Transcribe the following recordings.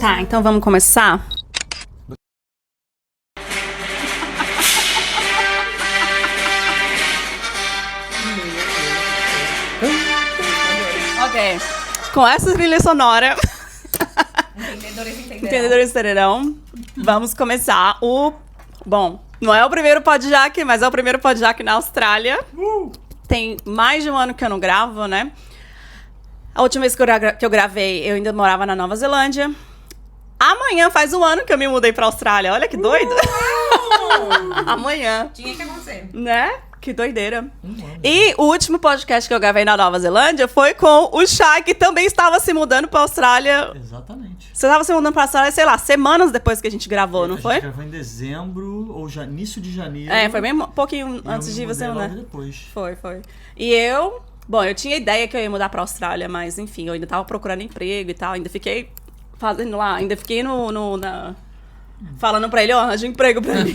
Tá, então vamos começar? Ok. Com essa trilha sonora... Entendedores entenderão. Vamos começar o... Bom, não é o primeiro Podjack, mas é o primeiro Podjack na Austrália. Tem mais de um ano que eu não gravo, né? A última vez que eu gravei, eu ainda morava na Nova Zelândia. Amanhã faz um ano que eu me mudei pra Austrália. Olha que doido. Amanhã. Tinha que acontecer. Né? Que doideira. E o último podcast que eu gravei na Nova Zelândia foi com o Chay, que também estava se mudando pra Austrália. Exatamente. Você estava se mudando pra Austrália, sei lá, semanas depois que a gente gravou, não foi? A gente gravou em dezembro ou início de janeiro. É, foi bem um pouquinho antes de você mudar. Depois. Foi. E eu... Bom, eu tinha ideia que eu ia mudar pra Austrália, mas enfim, eu ainda tava procurando emprego e tal, ainda fiquei fazendo lá, ainda fiquei falando pra ele, ó, arranja um emprego pra mim.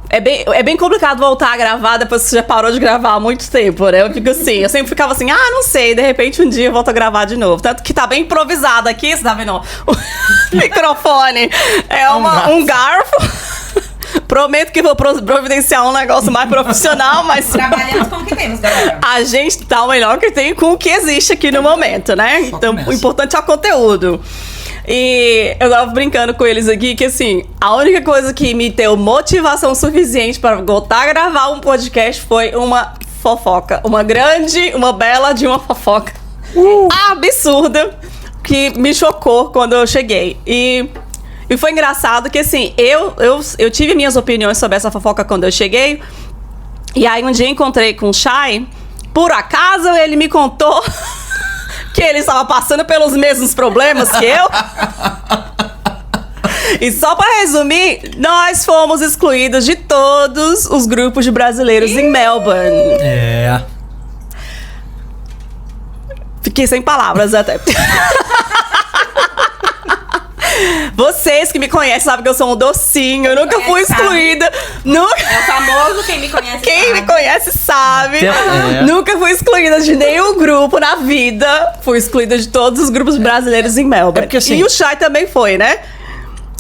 É bem complicado voltar a gravar depois que você já parou de gravar há muito tempo, né? Eu fico assim, eu sempre ficava assim, não sei, de repente um dia eu volto a gravar de novo. Tanto que tá bem improvisado aqui, você tá vendo? O microfone é um garfo. Prometo que vou providenciar um negócio mais profissional, mas... Trabalhamos com o que temos, galera. A gente tá o melhor que tem com o que existe aqui no momento, né? Então, o importante é o conteúdo. E eu tava brincando com eles aqui que, assim, a única coisa que me deu motivação suficiente para voltar a gravar um podcast foi uma fofoca. Uma bela de uma fofoca absurda que me chocou quando eu cheguei. E foi engraçado que, assim, eu tive minhas opiniões sobre essa fofoca quando eu cheguei. E aí, um dia encontrei com o Chay. Por acaso, ele me contou que ele estava passando pelos mesmos problemas que eu. E só pra resumir, nós fomos excluídos de todos os grupos de brasileiros em Melbourne. É. Fiquei sem palavras até. Vocês que me conhecem sabem que eu sou um docinho. Eu nunca fui excluída. É o famoso quem me conhece Quem sabe. me conhece sabe. Nunca fui excluída de nenhum grupo na vida. Fui excluída de todos os grupos brasileiros em Melbourne. Porque, assim, e o Chay também foi, né?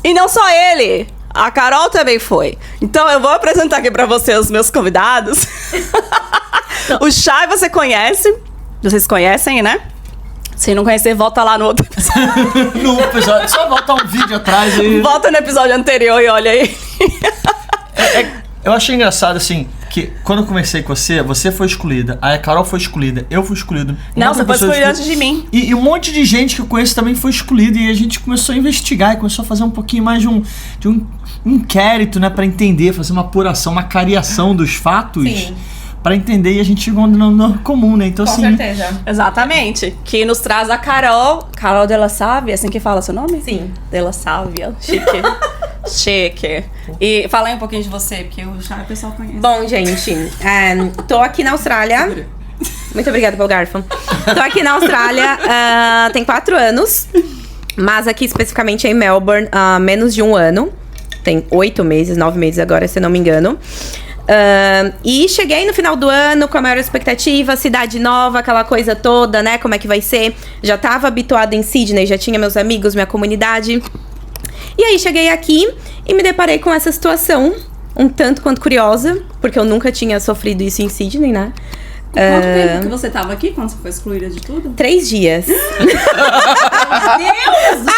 E não só ele. A Carol também foi. Então eu vou apresentar aqui pra vocês os meus convidados. O Chay você conhece. Vocês conhecem, né? Se não conhecer, volta lá no outro episódio. No episódio, só volta um vídeo atrás aí. Volta no episódio anterior e olha aí. Eu achei engraçado, assim, que quando eu comecei com você foi excluída. Aí a Carol foi excluída, eu fui excluído. Não, você foi excluída antes de mim. E um monte de gente que eu conheço também foi excluída. E a gente começou a investigar e começou a fazer um pouquinho mais de um inquérito, né? Pra entender, fazer uma apuração, uma cariação dos fatos. Sim. Pra entender, e a gente chegou no comum, né? Então, Com assim... certeza. Exatamente. Que nos traz a Carol Della Sávia, assim que fala seu nome? Sim. Della Sávia. Chique. E fala aí um pouquinho de você, porque o pessoal conhece. Bom, gente, tô aqui na Austrália. Muito obrigada pelo garfo. Tô aqui na Austrália, tem 4 anos. Mas aqui especificamente em Melbourne, menos de um ano. Tem 8 meses, 9 meses agora, se eu não me engano. E cheguei no final do ano com a maior expectativa, cidade nova, aquela coisa toda, né? Como é que vai ser? Já tava habituada em Sydney, já tinha meus amigos, minha comunidade. E aí cheguei aqui e me deparei com essa situação, um tanto quanto curiosa, porque eu nunca tinha sofrido isso em Sydney, né? Quanto tempo que você tava aqui, quando você foi excluída de tudo? 3 dias. Meu Deus!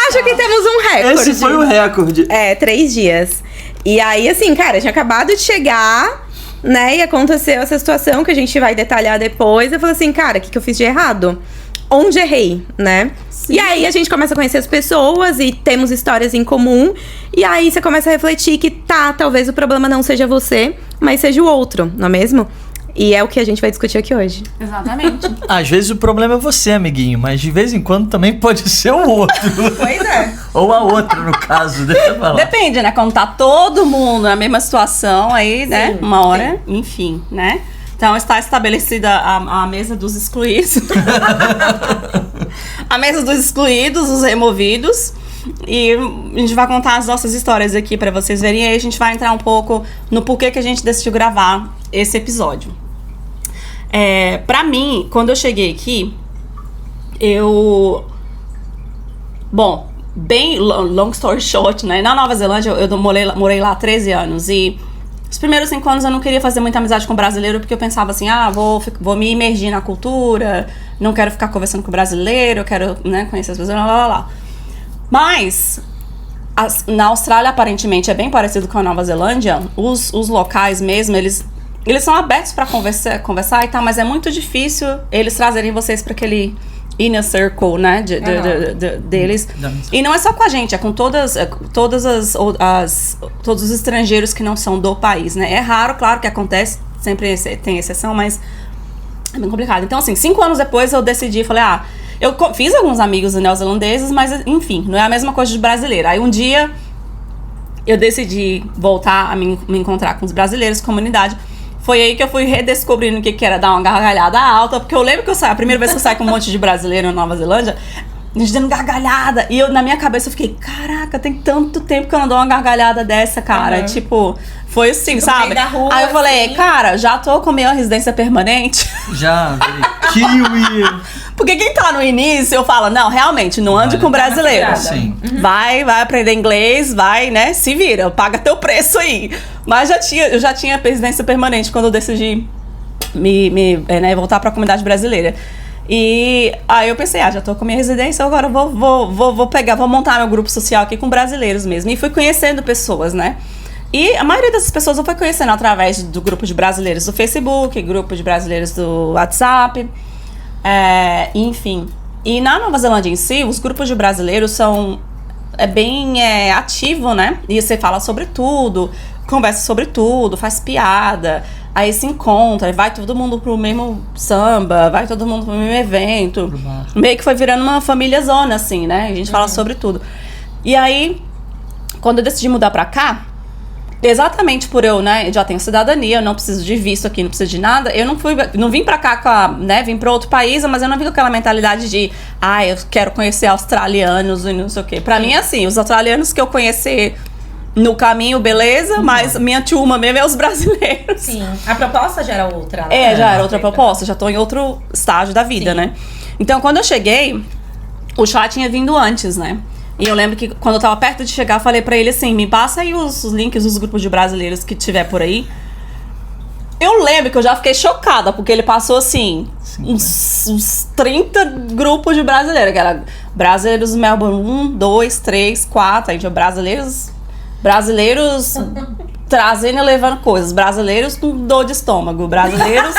Acho que temos um recorde. Esse foi o recorde. 3 dias. E aí, assim, cara, tinha acabado de chegar, né? E aconteceu essa situação que a gente vai detalhar depois. Eu falei assim, cara, o que eu fiz de errado? Onde errei, né? Sim. E aí a gente começa a conhecer as pessoas e temos histórias em comum. E aí você começa a refletir que talvez o problema não seja você, mas seja o outro, não é mesmo? E é o que a gente vai discutir aqui hoje. Exatamente. Às vezes o problema é você, amiguinho, mas de vez em quando também pode ser o outro. Pois é. Ou a outra, no caso. Deixa eu falar. Depende, né? Quando tá todo mundo na mesma situação, aí, né? Sim, uma hora, enfim, né? Então está estabelecida a mesa dos excluídos. A mesa dos excluídos, os removidos. E a gente vai contar as nossas histórias aqui pra vocês verem. E aí a gente vai entrar um pouco no porquê que a gente decidiu gravar esse episódio. Pra mim, quando eu cheguei aqui, eu Bom, bem long story short, né? Na Nova Zelândia, eu morei lá há 13 anos. E os primeiros 5 anos eu não queria fazer muita amizade com brasileiro, porque eu pensava assim, vou me imergir na cultura, não quero ficar conversando com brasileiro, eu quero, né, conhecer as pessoas, lá. Mas na Austrália, aparentemente, é bem parecido com a Nova Zelândia. Os locais mesmo, eles são abertos para conversar e tal, mas é muito difícil eles trazerem vocês para aquele inner circle, né, deles. E não é só com a gente, é com todos os estrangeiros que não são do país, né. É raro, claro que acontece, sempre tem exceção, mas é bem complicado. Então, assim, 5 anos depois eu decidi, falei, eu fiz alguns amigos neozelandeses, mas, enfim, não é a mesma coisa de brasileiro. Aí um dia eu decidi voltar a me encontrar com os brasileiros, comunidade. Foi aí que eu fui redescobrindo o que era dar uma gargalhada alta, porque eu lembro que a primeira vez que eu saí com um monte de brasileiro na Nova Zelândia, a gente dando gargalhada, e na minha cabeça eu fiquei, caraca, tem tanto tempo que eu não dou uma gargalhada dessa, cara. Tipo, foi assim, sabe? Da rua, aí eu falei, assim. Cara, já tô com minha residência permanente. Já, kiwi. Porque quem tá no início, eu falo, não, realmente, não ande com brasileiro. Sim. Vai aprender inglês, vai, né, se vira, paga teu preço aí. Mas eu já tinha residência permanente quando eu decidi voltar pra comunidade brasileira. E aí eu pensei, já tô com minha residência, agora eu vou montar meu grupo social aqui com brasileiros mesmo. E fui conhecendo pessoas, né? E a maioria dessas pessoas eu fui conhecendo através do grupo de brasileiros do Facebook, grupo de brasileiros do WhatsApp, enfim. E na Nova Zelândia em si, os grupos de brasileiros são bem ativo, né? E você fala sobre tudo, conversa sobre tudo, faz piada, aí se encontra, vai todo mundo pro mesmo samba, vai todo mundo pro mesmo evento. Meio que foi virando uma família zona, assim, né? A gente fala sobre tudo. E aí, quando eu decidi mudar pra cá, exatamente por eu, né, já tenho cidadania, eu não preciso de visto aqui, não preciso de nada, eu não vim pra cá vim pra outro país, mas eu não vim com aquela mentalidade de, eu quero conhecer australianos e não sei o quê. Pra mim, assim, os australianos que eu conhecer no caminho, beleza, mas minha turma mesmo é os brasileiros. Sim, a proposta já era outra, né? Já era outra proposta, já tô em outro estágio da vida, né? Então, quando eu cheguei, o Chá tinha vindo antes, né? E eu lembro que quando eu tava perto de chegar, eu falei pra ele assim, me passa aí os links dos grupos de brasileiros que tiver por aí. Eu lembro que eu já fiquei chocada, porque ele passou assim, uns 30 grupos de brasileiros, que era brasileiros Melbourne 1, 2, 3, 4, aí tinha brasileiros trazendo e levando coisas, brasileiros com dor de estômago, brasileiros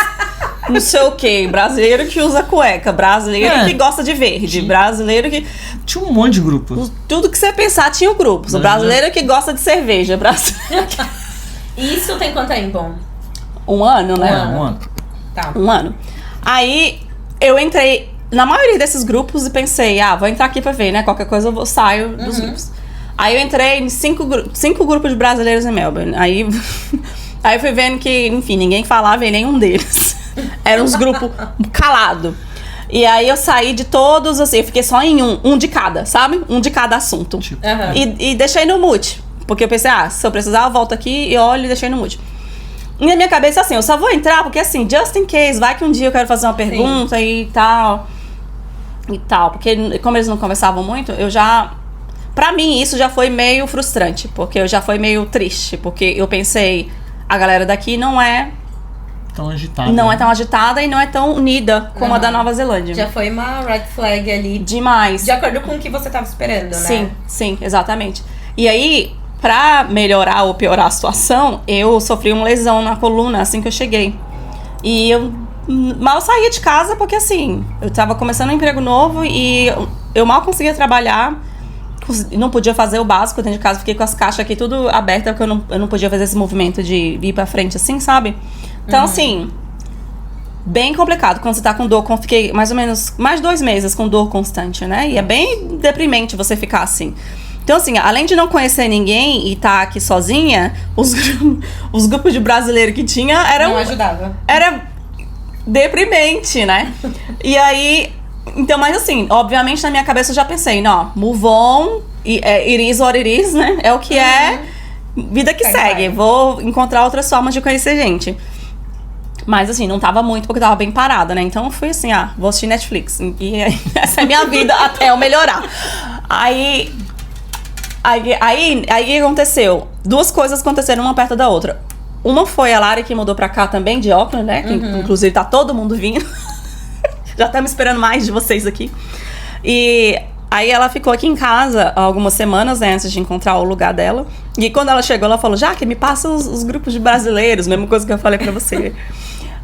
não sei o que, brasileiro que usa cueca, brasileiro que gosta de verde, brasileiro que... Tinha um monte de grupos. Tudo que você pensar tinha um grupo. O brasileiro que gosta de cerveja, brasileiro que... Isso tem quanto tempo? 1 ano, né? Um ano. Tá. 1 ano. Aí eu entrei na maioria desses grupos e pensei, vou entrar aqui pra ver, né? Qualquer coisa eu saio dos grupos. Aí eu entrei em 5 grupos de brasileiros em Melbourne. Aí eu fui vendo que, enfim, ninguém falava em nenhum deles. Eram uns grupos calados. E aí eu saí de todos, assim, eu fiquei só em um de cada, sabe? Um de cada assunto. E deixei no mute. Porque eu pensei, se eu precisar, eu volto aqui e olho e deixei no mute. E na minha cabeça, assim, eu só vou entrar porque, assim, just in case, vai que um dia eu quero fazer uma pergunta e tal. Porque como eles não conversavam muito, pra mim, isso já foi meio frustrante. Porque eu já foi meio triste. Porque eu pensei, a galera daqui não é tão agitada. Não é tão agitada e não é tão unida como a da Nova Zelândia. Já foi uma red flag ali. Demais. De acordo com o que você tava esperando, né? Sim, exatamente. E aí, pra melhorar ou piorar a situação, eu sofri uma lesão na coluna assim que eu cheguei. E eu mal saía de casa porque, assim, eu tava começando um emprego novo e eu mal conseguia trabalhar. Não podia fazer o básico dentro de casa. Fiquei com as caixas aqui tudo abertas porque eu não podia fazer esse movimento de ir pra frente assim, sabe? Então, assim, bem complicado. Quando você tá com dor, fiquei mais ou menos mais 2 meses com dor constante, né? E é bem deprimente você ficar assim. Então, assim, além de não conhecer ninguém e tá aqui sozinha, os grupos de brasileiro que tinha eram... Não ajudava. Era deprimente, né? E aí... Então, mas assim, obviamente na minha cabeça eu já pensei, move on, it is what it is, né? É o que é, vida que segue. Vou encontrar outras formas de conhecer gente. Mas assim, não tava muito porque tava bem parada, né? Então eu fui assim, vou assistir Netflix. E essa é a minha vida até eu melhorar. Aí o que aconteceu? Duas coisas aconteceram uma perto da outra. Uma foi a Lari que mudou pra cá também, de Auckland, né? Que inclusive tá todo mundo vindo. Já estamos esperando mais de vocês aqui. E aí ela ficou aqui em casa algumas semanas, né, antes de encontrar o lugar dela. E quando ela chegou, ela falou, Jaque, me passa os grupos de brasileiros, mesma coisa que eu falei pra você.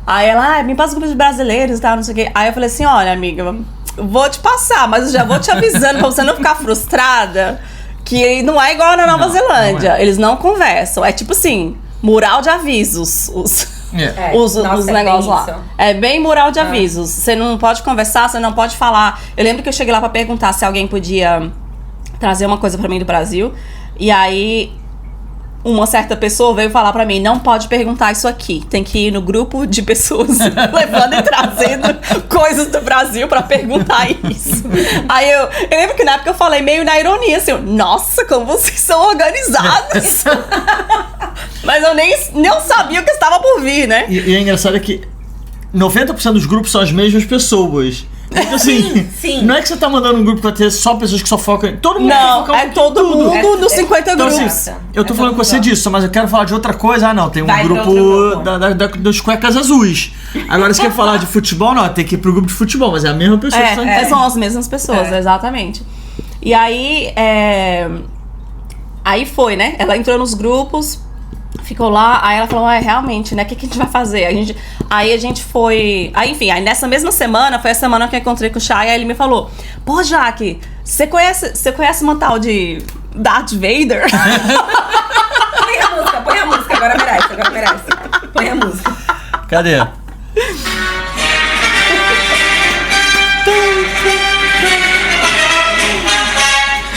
Aí ela, me passa os grupos de brasileiros e tal, não sei o quê. Aí eu falei assim, olha, amiga, vou te passar, mas eu já vou te avisando pra você não ficar frustrada, que não é igual na Nova Zelândia. Eles não conversam. É tipo assim, mural de avisos. Os negócios lá. Isso. É bem mural de avisos. Você não pode conversar, você não pode falar. Eu lembro que eu cheguei lá pra perguntar se alguém podia trazer uma coisa pra mim do Brasil. E aí, uma certa pessoa veio falar pra mim, não pode perguntar isso aqui. Tem que ir no grupo de pessoas levando e trazendo coisas do Brasil pra perguntar isso. Aí eu lembro que na época eu falei meio na ironia, assim, nossa, como vocês são organizados. Mas eu nem não sabia o que estava por vir, né? E é engraçado que 90% dos grupos são as mesmas pessoas. Então, assim, sim. Não é que você tá mandando um grupo pra ter só pessoas que só focam. Todo mundo não, focar é todo mundo nos 50 então, grupos. Assim, eu tô falando com você disso, mas eu quero falar de outra coisa. Ah, não, tem um grupo das cuecas azuis. Agora, se quer falar de futebol, não, tem que ir pro grupo de futebol, mas é a mesma pessoa. São as mesmas pessoas, exatamente. E aí, aí foi, né? Ela entrou nos grupos, ficou lá, aí ela falou, realmente, né, o que a gente vai fazer? Aí a gente foi... Aí, enfim, aí nessa mesma semana, foi a semana que eu encontrei com o Chay, aí ele me falou, pô, Jaque, você conhece uma tal de Darth Vader? Põe a música, agora merece. Põe a música. Cadê?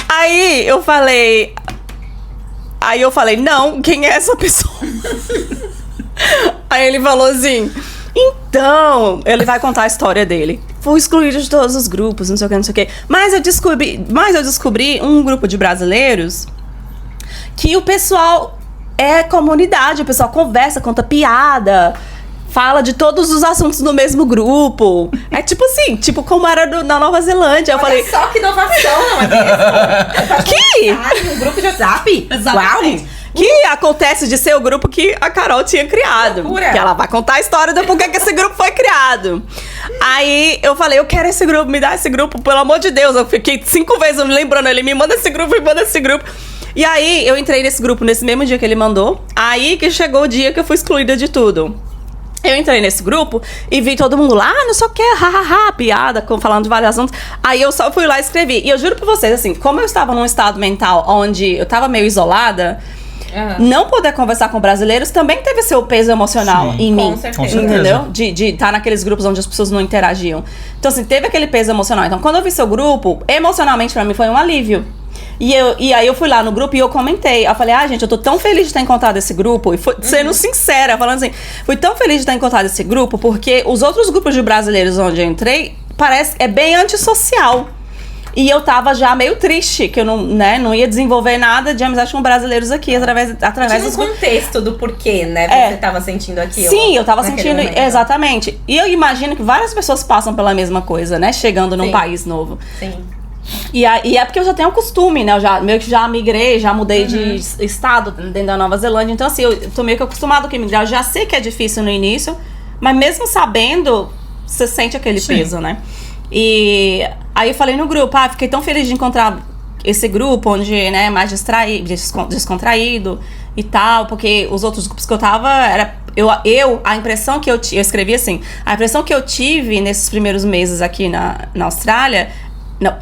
Aí eu falei, não, quem é essa pessoa? Aí ele falou assim, então, ele vai contar a história dele. Fui excluído de todos os grupos, não sei o que. Mas eu descobri um grupo de brasileiros que o pessoal é comunidade, o pessoal conversa, conta piada, fala de todos os assuntos no mesmo grupo. É tipo assim, tipo como era na Nova Zelândia. Eu falei, só que inovação, não é mesmo? Que? Um grupo de WhatsApp? Exatamente. Uau! Que acontece de ser o grupo que a Carol tinha criado. Loucura. Que ela vai contar a história do porquê que esse grupo foi criado. Aí eu falei, eu quero esse grupo, me dá esse grupo, pelo amor de Deus. Eu fiquei 5 vezes me lembrando, ele me manda esse grupo, me manda esse grupo. E aí eu entrei nesse grupo nesse mesmo dia que ele mandou. Aí que chegou o dia que eu fui excluída de tudo. Eu entrei nesse grupo e vi todo mundo lá, não sei o que, piada, falando de vários assuntos. Aí eu só fui lá e escrevi. E eu juro pra vocês, assim, como eu estava num estado mental onde eu tava meio isolada, não poder conversar com brasileiros também teve seu peso emocional em mim. Com certeza. Entendeu? De estar naqueles grupos onde as pessoas não interagiam. Então, assim, teve aquele peso emocional. Então, quando eu vi seu grupo, emocionalmente pra mim foi um alívio. E aí eu fui lá no grupo e eu comentei. Eu falei, gente, eu tô tão feliz de ter encontrado esse grupo. E sendo sincera, falando assim, fui tão feliz de ter encontrado esse grupo porque os outros grupos de brasileiros onde eu entrei, é bem antissocial. E eu tava já meio triste, que eu não ia desenvolver nada de amizade com brasileiros aqui através dos contexto do porquê, né? Você tava sentindo aquilo. Sim, eu tava sentindo, exatamente. E eu imagino que várias pessoas passam pela mesma coisa, né? Chegando num país novo. Sim. E é porque eu já tenho costume, né? Eu já migrei, já mudei de estado dentro da Nova Zelândia. Então, assim, eu tô meio que acostumado com imigrar. Eu já sei que é difícil no início, mas mesmo sabendo, você sente aquele peso, né? E aí eu falei no grupo, fiquei tão feliz de encontrar esse grupo onde, né, mais descontraído e tal, porque os outros grupos que eu tava, a impressão que eu escrevi assim, a impressão que eu tive nesses primeiros meses aqui na Austrália,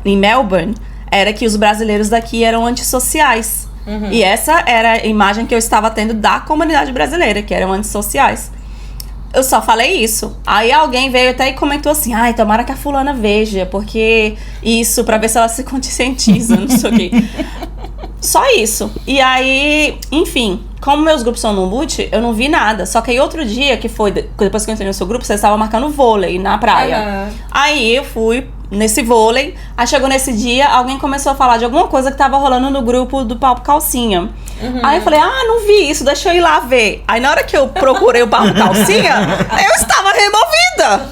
em Melbourne, era que os brasileiros daqui eram antissociais. E essa era a imagem que eu estava tendo da comunidade brasileira, que eram antissociais. Eu só falei isso. Aí alguém veio até e comentou assim, tomara que a fulana veja, porque isso, pra ver se ela se conscientiza, não sei o quê. Só isso. E aí, enfim, como meus grupos são no boot, eu não vi nada. Só que aí outro dia, que foi depois que eu entrei no seu grupo, vocês estavam marcando vôlei na praia. Aí eu fui nesse vôlei, aí chegou nesse dia, alguém começou a falar de alguma coisa que tava rolando no grupo do Papo Calcinha. Aí eu falei, não vi isso, deixa eu ir lá ver. Aí na hora que eu procurei o Papo Calcinha, eu estava removida.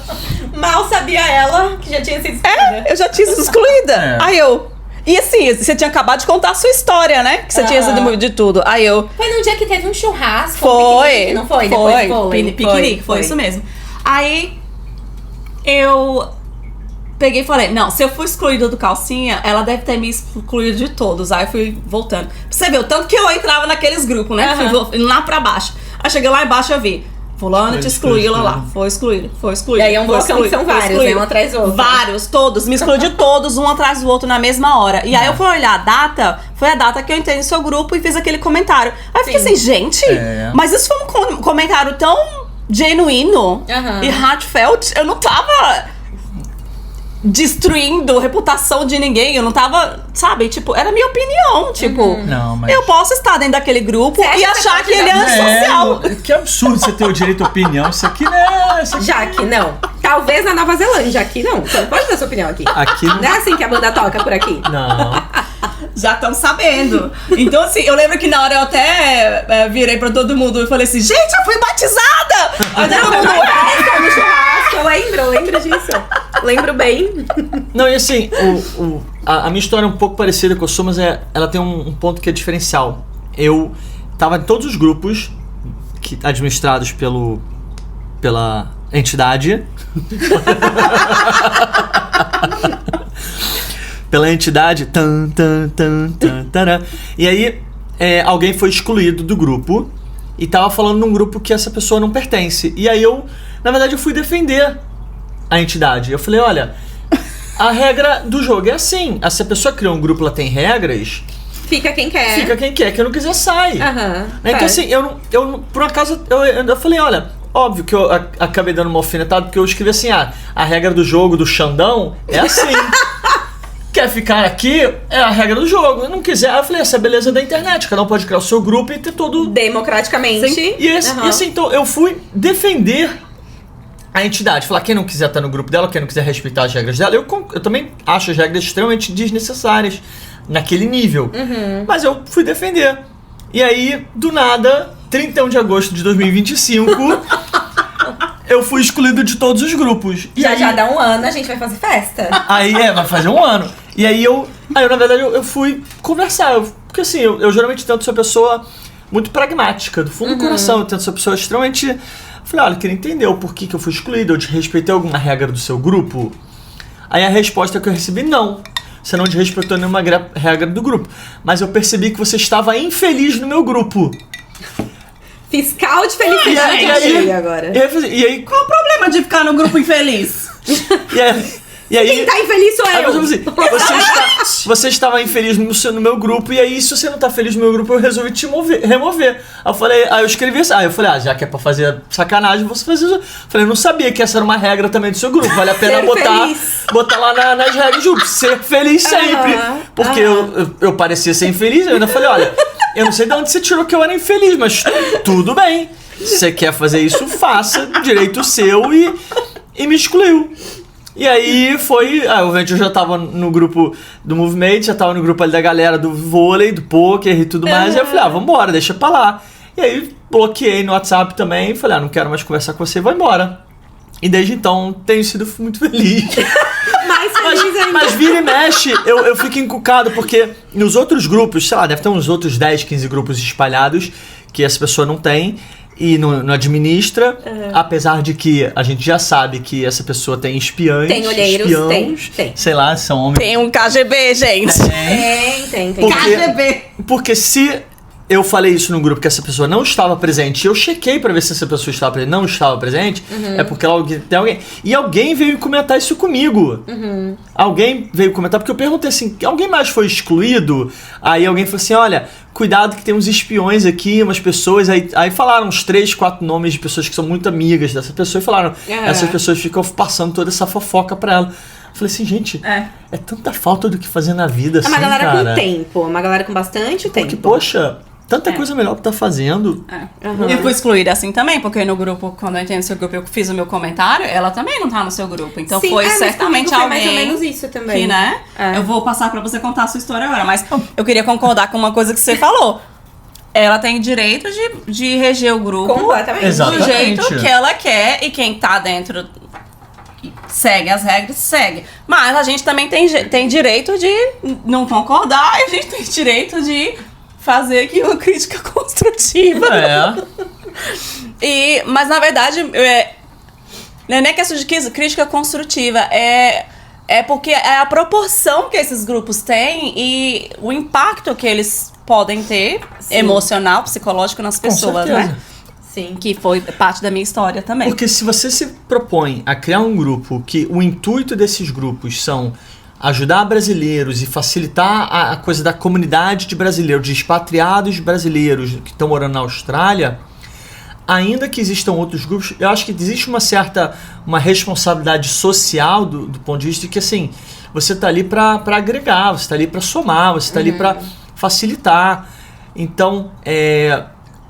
Mal sabia ela que já tinha sido excluída. Eu já tinha sido excluída. Aí eu E assim, você tinha acabado de contar a sua história, né? Que você tinha recebido de tudo. Aí eu... Foi num dia que teve um churrasco, Foi. um piquenique, não foi? Foi. Depois vôlei. Piquenique, foi isso mesmo. Aí, eu peguei e falei, não, se eu fui excluída do Calcinha, ela deve ter me excluído de todos. Aí eu fui voltando. Você vê o tanto que eu entrava naqueles grupos, né? Fui lá pra baixo. Aí cheguei lá embaixo e eu vi, fulano te excluiu lá. Foi excluído. E aí é um blocão que são vários, né? Um atrás do outro. Vários, todos. Me excluiu de todos, um atrás do outro na mesma hora. E aí eu fui olhar a data, foi a data que eu entrei no seu grupo e fiz aquele comentário. Aí eu fiquei assim, gente, mas isso foi um comentário tão genuíno e heartfelt. Eu não tava destruindo a reputação de ninguém. Eu não tava, sabe? Tipo, era a minha opinião. Tipo, Não, mas... eu posso estar dentro daquele grupo e achar que ele é antissocial. Que absurdo você ter o direito à opinião. Isso aqui não é... Já que não. Talvez na Nova Zelândia, aqui não. Você não pode dar sua opinião aqui. Aqui não... Não é assim que a banda toca por aqui. Não. Já estão sabendo. Então, assim, eu lembro que na hora eu até virei pra todo mundo e falei assim, gente, eu fui batizada! Aí todo mundo... No churrasco, eu lembro disso. Lembro bem. Não, e assim, a minha história é um pouco parecida com a sua, mas ela tem um ponto que é diferencial. Eu tava em todos os grupos administrados pela entidade. Pela entidade. E aí, alguém foi excluído do grupo e tava falando num grupo que essa pessoa não pertence. E aí na verdade, eu fui defender a entidade. Eu falei, olha, a regra do jogo é assim. Se a pessoa criou um grupo, ela tem regras. Fica quem quer. Fica quem quer. Quem não quiser, sai. Então, assim, eu por acaso, eu falei, olha, óbvio que eu acabei dando uma alfinetada, porque eu escrevi assim, a regra do jogo do Xandão é assim. Quer ficar aqui, é a regra do jogo. Não quiser, eu falei, essa é a beleza da internet. Cada um pode criar o seu grupo e ter todo... Democraticamente. Sim. E assim, então, eu fui defender a entidade. Falar, quem não quiser estar no grupo dela, quem não quiser respeitar as regras dela. Eu também acho as regras extremamente desnecessárias naquele nível. Mas eu fui defender. E aí, do nada, 31 de agosto de 2025... eu fui excluído de todos os grupos. Já dá um ano, a gente vai fazer festa. Aí vai fazer um ano. E aí na verdade, eu fui conversar. Porque assim, eu geralmente tento ser uma pessoa muito pragmática, do fundo do coração. Eu tento ser uma pessoa extremamente... Falei, olha, eu queria entender o porquê que eu fui excluído. Eu desrespeitei alguma regra do seu grupo? Aí a resposta que eu recebi, não. Você não desrespeitou nenhuma regra do grupo. Mas eu percebi que você estava infeliz no meu grupo. Fiscal de felicidade achei agora. E aí, qual o problema de ficar no grupo infeliz? E aí, quem tá infeliz sou eu. Você estava infeliz no meu grupo, e aí, se você não tá feliz no meu grupo, eu resolvi te remover. Aí eu escrevi assim, eu falei, já que é pra fazer sacanagem, você faz isso. Falei, eu não sabia que essa era uma regra também do seu grupo. Vale a pena botar lá nas regras do grupo. Ser feliz sempre. Porque eu parecia ser infeliz, eu ainda falei, olha, eu não sei de onde você tirou que eu era infeliz, mas tudo bem. Se você quer fazer isso, faça, direito seu, e me excluiu. E aí obviamente eu já tava no grupo do Movimento, já tava no grupo ali da galera do vôlei, do pôquer e tudo mais, e eu falei, vambora, deixa pra lá. E aí bloqueei no WhatsApp também, falei, não quero mais conversar com você, vou embora. E desde então tenho sido muito feliz. Mas vira e mexe, eu fico encucado, porque nos outros grupos, sei lá, deve ter uns outros 10, 15 grupos espalhados que essa pessoa não tem e não administra, apesar de que a gente já sabe que essa pessoa tem espiões. Tem olheiros, tem. Sei lá, são homens. Tem um KGB, gente. Tem. KGB. Porque se eu falei isso no grupo que essa pessoa não estava presente, eu chequei pra ver se essa pessoa estava presente, não estava presente, é porque tem alguém. E alguém veio comentar isso comigo. Alguém veio comentar, porque eu perguntei assim, alguém mais foi excluído? Aí alguém falou assim, olha, cuidado que tem uns espiões aqui, umas pessoas, aí falaram uns 3, 4 nomes de pessoas que são muito amigas dessa pessoa e falaram, essas pessoas ficam passando toda essa fofoca pra ela. Eu falei assim, gente, é tanta falta do que fazer na vida, assim, uma galera cara. com tempo, uma galera com bastante tempo. Porque, poxa, tanta coisa melhor pra tá fazendo. Eu fui excluída assim também, porque no grupo, quando eu entrei no seu grupo, eu fiz o meu comentário, ela também não tá no seu grupo. Então Sim, foi certamente alguém. Mais ou menos isso também. Que, né? Eu vou passar pra você contar a sua história agora, mas eu queria concordar com uma coisa que você falou. Ela tem direito de reger o grupo completamente. do jeito que ela quer, e quem tá dentro segue as regras, segue. Mas a gente também tem direito de não concordar e a gente tem direito de fazer aqui uma crítica construtiva. Mas, na verdade, não é nem questão de crítica construtiva, é porque é a proporção que esses grupos têm e o impacto que eles podem ter, emocional, psicológico nas pessoas, né? Sim. Que foi parte da minha história também. Porque se você se propõe a criar um grupo que o intuito desses grupos são ajudar brasileiros e facilitar a coisa da comunidade de brasileiros, de expatriados brasileiros que estão morando na Austrália, ainda que existam outros grupos, eu acho que existe uma responsabilidade social do ponto de vista de que, assim, você está ali para agregar, você está ali para somar, você está ali para facilitar. Então,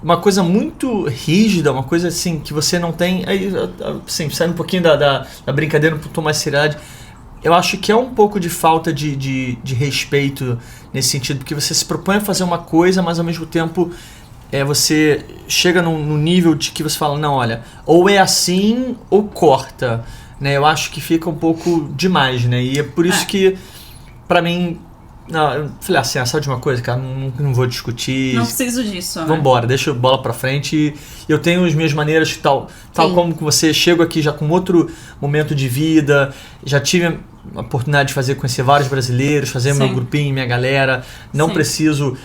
uma coisa muito rígida, uma coisa assim que você não tem, assim, saindo um pouquinho da brincadeira, um pouco mais seriedade, eu acho que é um pouco de falta de respeito nesse sentido, porque você se propõe a fazer uma coisa, mas ao mesmo tempo você chega num nível de que você fala, não, olha, ou é assim ou corta, né? Eu acho que fica um pouco demais, né? E é por isso que, pra mim, não, eu falei assim, sabe de uma coisa, cara, não vou discutir. Não preciso disso, né? Vambora, deixa a bola pra frente. E eu tenho as minhas maneiras, tal como você, chego aqui já com outro momento de vida, já tive a oportunidade de conhecer vários brasileiros, fazer meu grupinho, minha galera, não preciso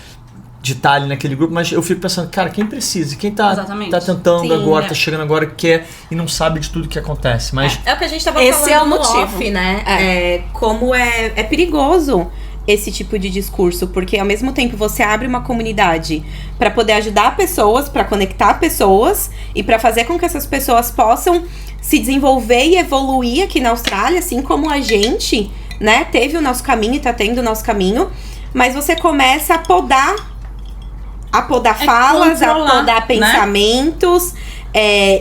de estar ali naquele grupo, mas eu fico pensando, cara, quem precisa? Quem tá tentando agora, tá chegando agora, quer e não sabe de tudo que acontece. Mas é o que a gente tava falando esse é o motivo, off, né? Como é perigoso esse tipo de discurso, porque ao mesmo tempo você abre uma comunidade para poder ajudar pessoas, para conectar pessoas e para fazer com que essas pessoas possam se desenvolver e evoluir aqui na Austrália, assim como a gente, né, teve o nosso caminho e tá tendo o nosso caminho, mas você começa a podar falas, a podar pensamentos,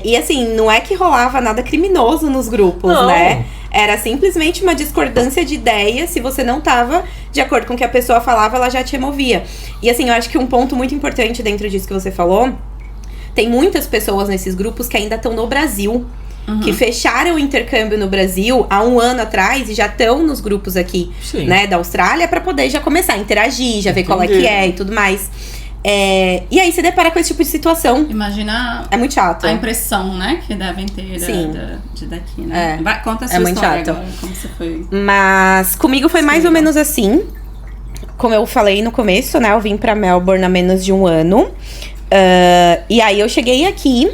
e assim, não é que rolava nada criminoso nos grupos, né? Era simplesmente uma discordância de ideias. Se você não tava de acordo com o que a pessoa falava, ela já te removia. E assim, eu acho que um ponto muito importante dentro disso que você falou, tem muitas pessoas nesses grupos que ainda estão no Brasil, que fecharam o intercâmbio no Brasil há 1 ano atrás e já estão nos grupos aqui, né, da Austrália, pra poder já começar a interagir, já ver qual é que é e tudo mais. E aí você depara com esse tipo de situação. Imagina. É muito chato. A impressão, né, que devem ter de daqui, né? Conta a sua muito história chato. Agora, como você foi. Mas comigo foi mais ou menos assim. Como eu falei no começo, né? Eu vim pra Melbourne há menos de 1 ano. E aí eu cheguei aqui.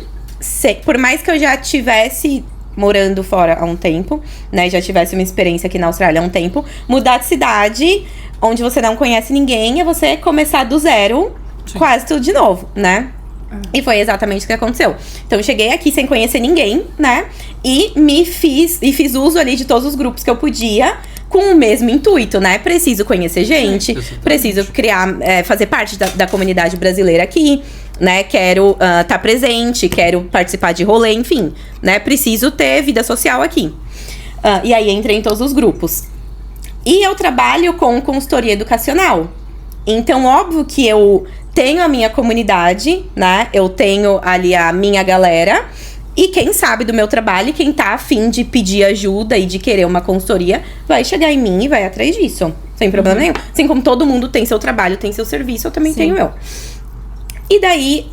Por mais que eu já tivesse morando fora há um tempo, né? Já tivesse uma experiência aqui na Austrália há um tempo. Mudar de cidade, onde você não conhece ninguém, é você começar do zero. Quase tudo de novo, né? E foi exatamente o que aconteceu. Então eu cheguei aqui sem conhecer ninguém, né? E fiz uso ali de todos os grupos que eu podia, com o mesmo intuito, né? Preciso conhecer gente, preciso criar, fazer parte da comunidade brasileira aqui, né? Quero estar presente, quero participar de rolê, enfim, né? Preciso ter vida social aqui. E aí entrei em todos os grupos. E eu trabalho com consultoria educacional. Então, óbvio que eu tenho a minha comunidade, né? Eu tenho ali a minha galera. E quem sabe do meu trabalho, quem tá afim de pedir ajuda e de querer uma consultoria, vai chegar em mim e vai atrás disso. Sem problema nenhum. Assim como todo mundo tem seu trabalho, tem seu serviço, eu também tenho eu. E daí,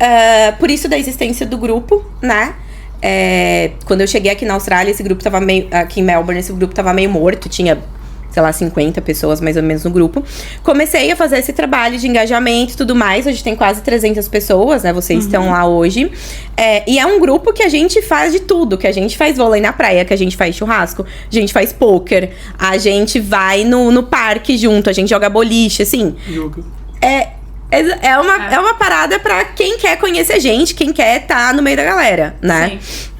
por isso da existência do grupo, né? Quando eu cheguei aqui na Austrália, esse grupo tava meio... Aqui em Melbourne, esse grupo tava meio morto. Tinha, sei lá, 50 pessoas mais ou menos no grupo. Comecei a fazer esse trabalho de engajamento e tudo mais. Hoje tem quase 300 pessoas, né? Vocês estão lá hoje. E é um grupo que a gente faz de tudo. Que a gente faz vôlei na praia, que a gente faz churrasco, a gente faz poker, a gente vai no parque junto, a gente joga boliche, assim. É uma parada pra quem quer conhecer gente, quem quer estar no meio da galera, né? Sim.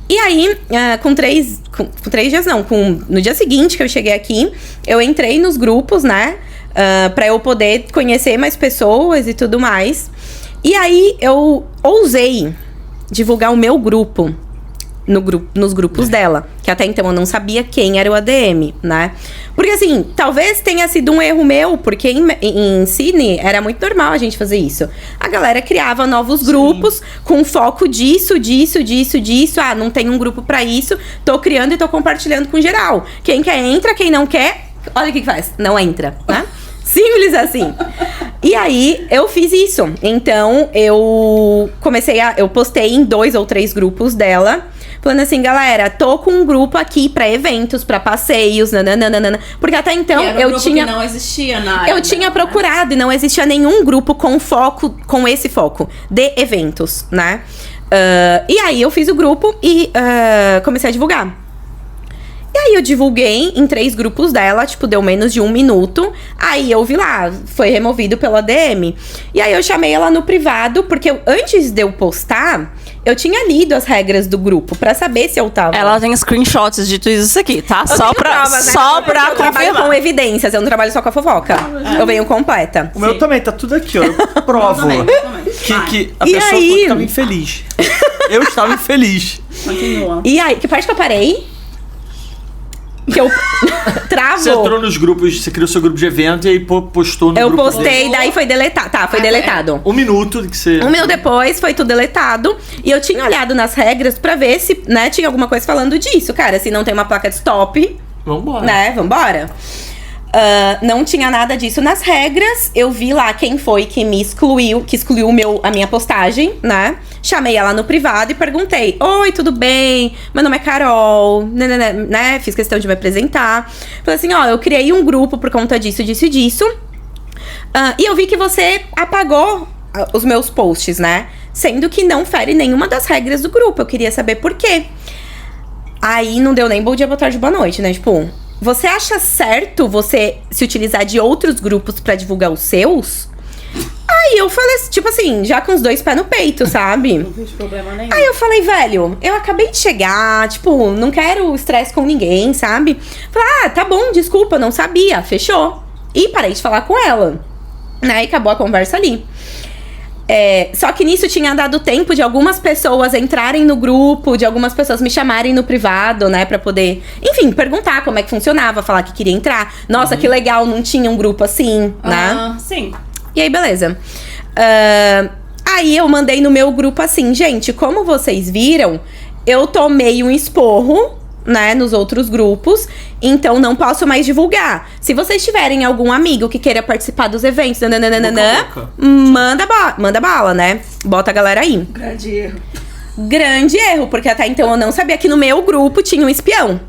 E aí, com 3 dias não, no dia seguinte que eu cheguei aqui, eu entrei nos grupos, né? Pra eu poder conhecer mais pessoas e tudo mais. E aí, eu ousei divulgar o meu grupo nos grupos dela. Que até então eu não sabia quem era o ADM, né? Porque assim, talvez tenha sido um erro meu, porque em Sydney era muito normal a gente fazer isso. A galera criava novos grupos com foco disso. Ah, não tem um grupo pra isso, tô criando e tô compartilhando com geral. Quem quer entra, quem não quer, olha o que faz, não entra, né? Simples assim. E aí, eu fiz isso. Então, eu postei em 2 ou 3 grupos dela, falando assim, galera, tô com um grupo aqui pra eventos, pra passeios, nananana. Porque até então, eu tinha... que não existia na área eu tinha procurado e não existia nenhum grupo com esse foco de eventos, né? E aí, eu fiz o grupo e comecei a divulgar. E aí eu divulguei em 3 grupos dela, tipo, deu menos de 1 minuto. Aí eu vi lá, foi removido pelo ADM. E aí eu chamei ela no privado, porque antes de eu postar, eu tinha lido as regras do grupo pra saber se eu tava... Ela tem screenshots de tudo isso aqui, tá? Só pra eu trabalho com evidências, eu não trabalho só com a fofoca. Eu venho completa. O meu também, tá tudo aqui, ó. Eu provo que a pessoa estava infeliz. Eu estava infeliz. Continua. E aí, que parte que eu parei? Que eu travo. Você entrou nos grupos, você criou seu grupo de evento e aí postou no grupo. Eu postei, dele. Daí foi deletado. Tá, foi deletado. 1 minuto que você... 1 minuto depois foi tudo deletado. E eu tinha olhado nas regras pra ver se, né, tinha alguma coisa falando disso. Cara, se não tem uma placa de stop... Vambora. Né, vambora. Não tinha nada disso nas regras. Eu vi lá quem foi que me excluiu, que excluiu a minha postagem, né? Chamei ela no privado e perguntei: oi, tudo bem? Meu nome é Carol, né? Fiz questão de me apresentar. Falei assim, ó, eu criei um grupo por conta disso, disso e disso. E eu vi que você apagou os meus posts, né? Sendo que não fere nenhuma das regras do grupo. Eu queria saber por quê. Aí não deu nem bom dia, boa tarde, boa noite, né? Tipo... Você acha certo você se utilizar de outros grupos pra divulgar os seus? Aí eu falei, tipo assim, já com os 2 pés no peito, sabe? Não vejo problema nenhum. Aí eu falei, velho, eu acabei de chegar, tipo, não quero estresse com ninguém, sabe? Falei, tá bom, desculpa, não sabia, fechou. E parei de falar com ela, né? E acabou a conversa ali. Só que nisso tinha dado tempo de algumas pessoas entrarem no grupo, de algumas pessoas me chamarem no privado, né, pra poder, enfim, perguntar como é que funcionava, falar que queria entrar. Nossa, que legal, não tinha um grupo assim, né? Sim. E aí, beleza. Aí eu mandei no meu grupo assim, gente, como vocês viram, eu tomei um esporro, né, nos outros grupos, então não posso mais divulgar. Se vocês tiverem algum amigo que queira participar dos eventos, manda bala, né? Bota a galera aí. Grande erro, porque até então eu não sabia que no meu grupo tinha um espião,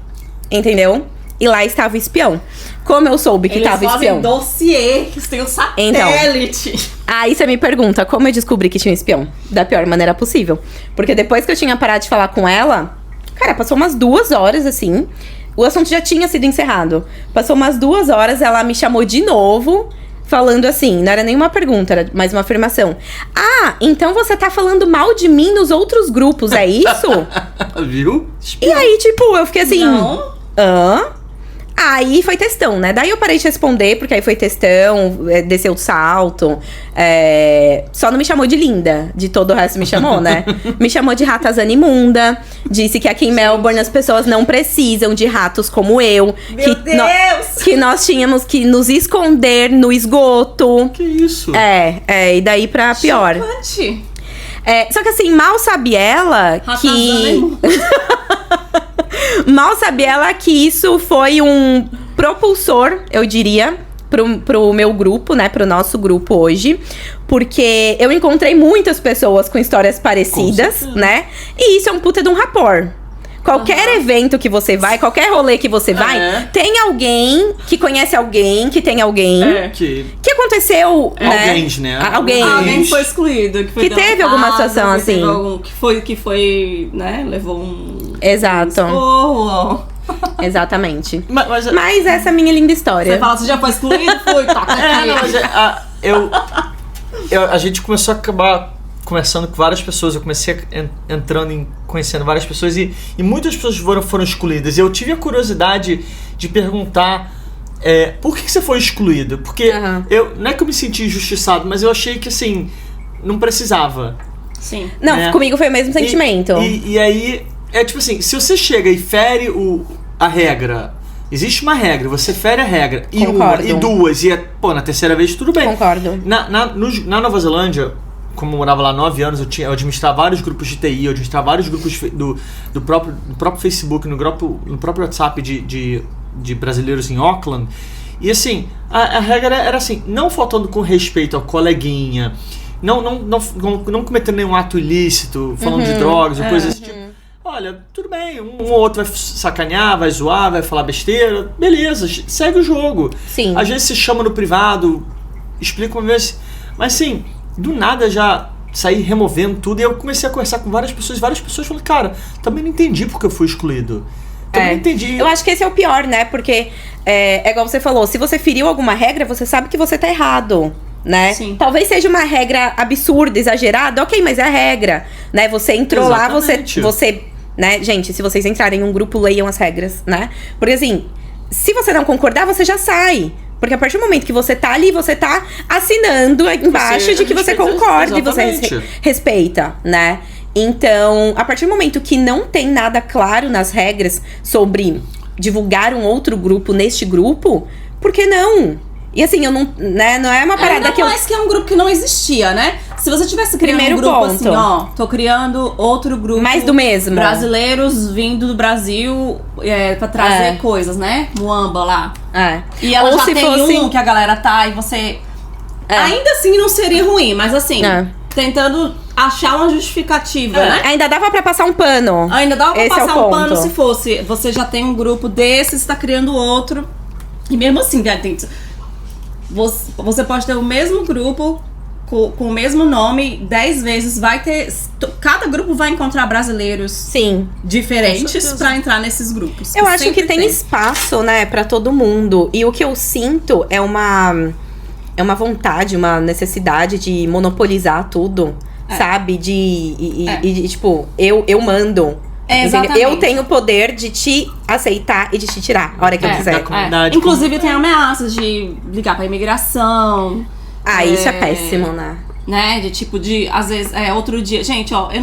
entendeu? E lá estava o espião. Como eu soube que estava o espião? Eles fazem dossiê, que tem um satélite. Então, aí você me pergunta, como eu descobri que tinha um espião? Da pior maneira possível. Porque depois que eu tinha parado de falar com ela... Cara, passou umas 2 horas, assim. O assunto já tinha sido encerrado. Passou umas 2 horas, ela me chamou de novo, falando assim, não era nenhuma pergunta, era mais uma afirmação. Ah, então você tá falando mal de mim nos outros grupos, é isso? Viu? E aí, tipo, eu fiquei assim... Não. Aí foi textão, né? Daí eu parei de responder, porque aí foi textão, desceu do salto. Só não me chamou de linda, de todo o resto me chamou, né? Me chamou de ratazana imunda. Disse que aqui em Melbourne as pessoas não precisam de ratos como eu. Meu Deus! Que nós tínhamos que nos esconder no esgoto. Que isso? E daí pra pior. Chocante. Só que assim, mal sabe ela que... Mal sabia ela que isso foi um propulsor, eu diria, pro meu grupo, né? Pro nosso grupo hoje. Porque eu encontrei muitas pessoas com histórias parecidas, né? E isso é um puta de um rapport. Qualquer evento que você vai, qualquer rolê que você vai, tem alguém que conhece alguém, que tem alguém. Que aconteceu, né? Alguém foi excluído. Que teve alguma situação assim. Que foi, né? Levou um... Exato. Exatamente. Mas essa é a minha linda história. Você fala, você já foi excluído? Foi, toca aqui. A gente começou a acabar conversando com várias pessoas, eu comecei conhecendo várias pessoas e muitas pessoas foram excluídas. E eu tive a curiosidade de perguntar por que você foi excluído? Porque não é que eu me senti injustiçado, mas eu achei que assim, não precisava. Sim. Não, comigo foi o mesmo sentimento. E aí É tipo assim, se você chega e fere a regra, existe uma regra, você fere a regra, e Concordo. uma, e duas, e na terceira vez tudo bem. Concordo. Na Nova Zelândia, como eu morava lá 9 anos, eu administrava vários grupos de TI, eu administrava vários grupos do próprio Facebook, no próprio WhatsApp de brasileiros em Auckland. E assim, a regra era assim, não faltando com respeito ao coleguinha, não cometendo nenhum ato ilícito, falando de drogas ou coisas desse tipo. Olha, tudo bem, um ou outro vai sacanear, vai zoar, vai falar besteira, beleza, segue o jogo. Sim. Às vezes se chama no privado, explica uma vez, mas assim, do nada já saí removendo tudo, e eu comecei a conversar com várias pessoas falaram, cara, também não entendi porque eu fui excluído. Também não entendi. Eu acho que esse é o pior, né? Porque é igual você falou, se você feriu alguma regra, você sabe que você tá errado. Né? Sim. Talvez seja uma regra absurda, exagerada, ok, mas é a regra, né? Você entrou Exatamente. lá, você, né? Gente, se vocês entrarem em um grupo, leiam as regras, né? Porque assim, se você não concordar, você já sai. Porque a partir do momento que você tá ali, você tá assinando embaixo de que você concorda e você respeita, né? Então, a partir do momento que não tem nada claro nas regras sobre divulgar um outro grupo neste grupo, por que não? E assim, eu não, né, não é uma parada ainda que mais que é um grupo que não existia, né? Se você tivesse criando Primeiro um grupo ponto. assim, ó, tô criando outro grupo. Mais do mesmo. Brasileiros vindo do Brasil pra trazer coisas, né? Muamba lá. E ela Ou já se tem fosse... um que a galera tá e você... Ainda assim não seria ruim, mas assim, tentando achar uma justificativa, né? Ainda dava pra passar um pano. Ainda dava pra Esse passar é o um pano ponto. se fosse. Você já tem um grupo desses, tá criando outro. E mesmo assim, você pode ter o mesmo grupo com o mesmo nome 10 vezes. Vai ter. Cada grupo vai encontrar brasileiros Sim. diferentes pra entrar nesses grupos. Eu acho que tem espaço, né, pra todo mundo. E o que eu sinto é uma vontade, uma necessidade de monopolizar tudo, sabe? De tipo, eu mando. Exatamente. Eu tenho o poder de te aceitar e de te tirar a hora que eu quiser. Inclusive tem ameaças de ligar pra imigração. Isso é péssimo, né? De tipo, às vezes, outro dia. Gente, ó, eu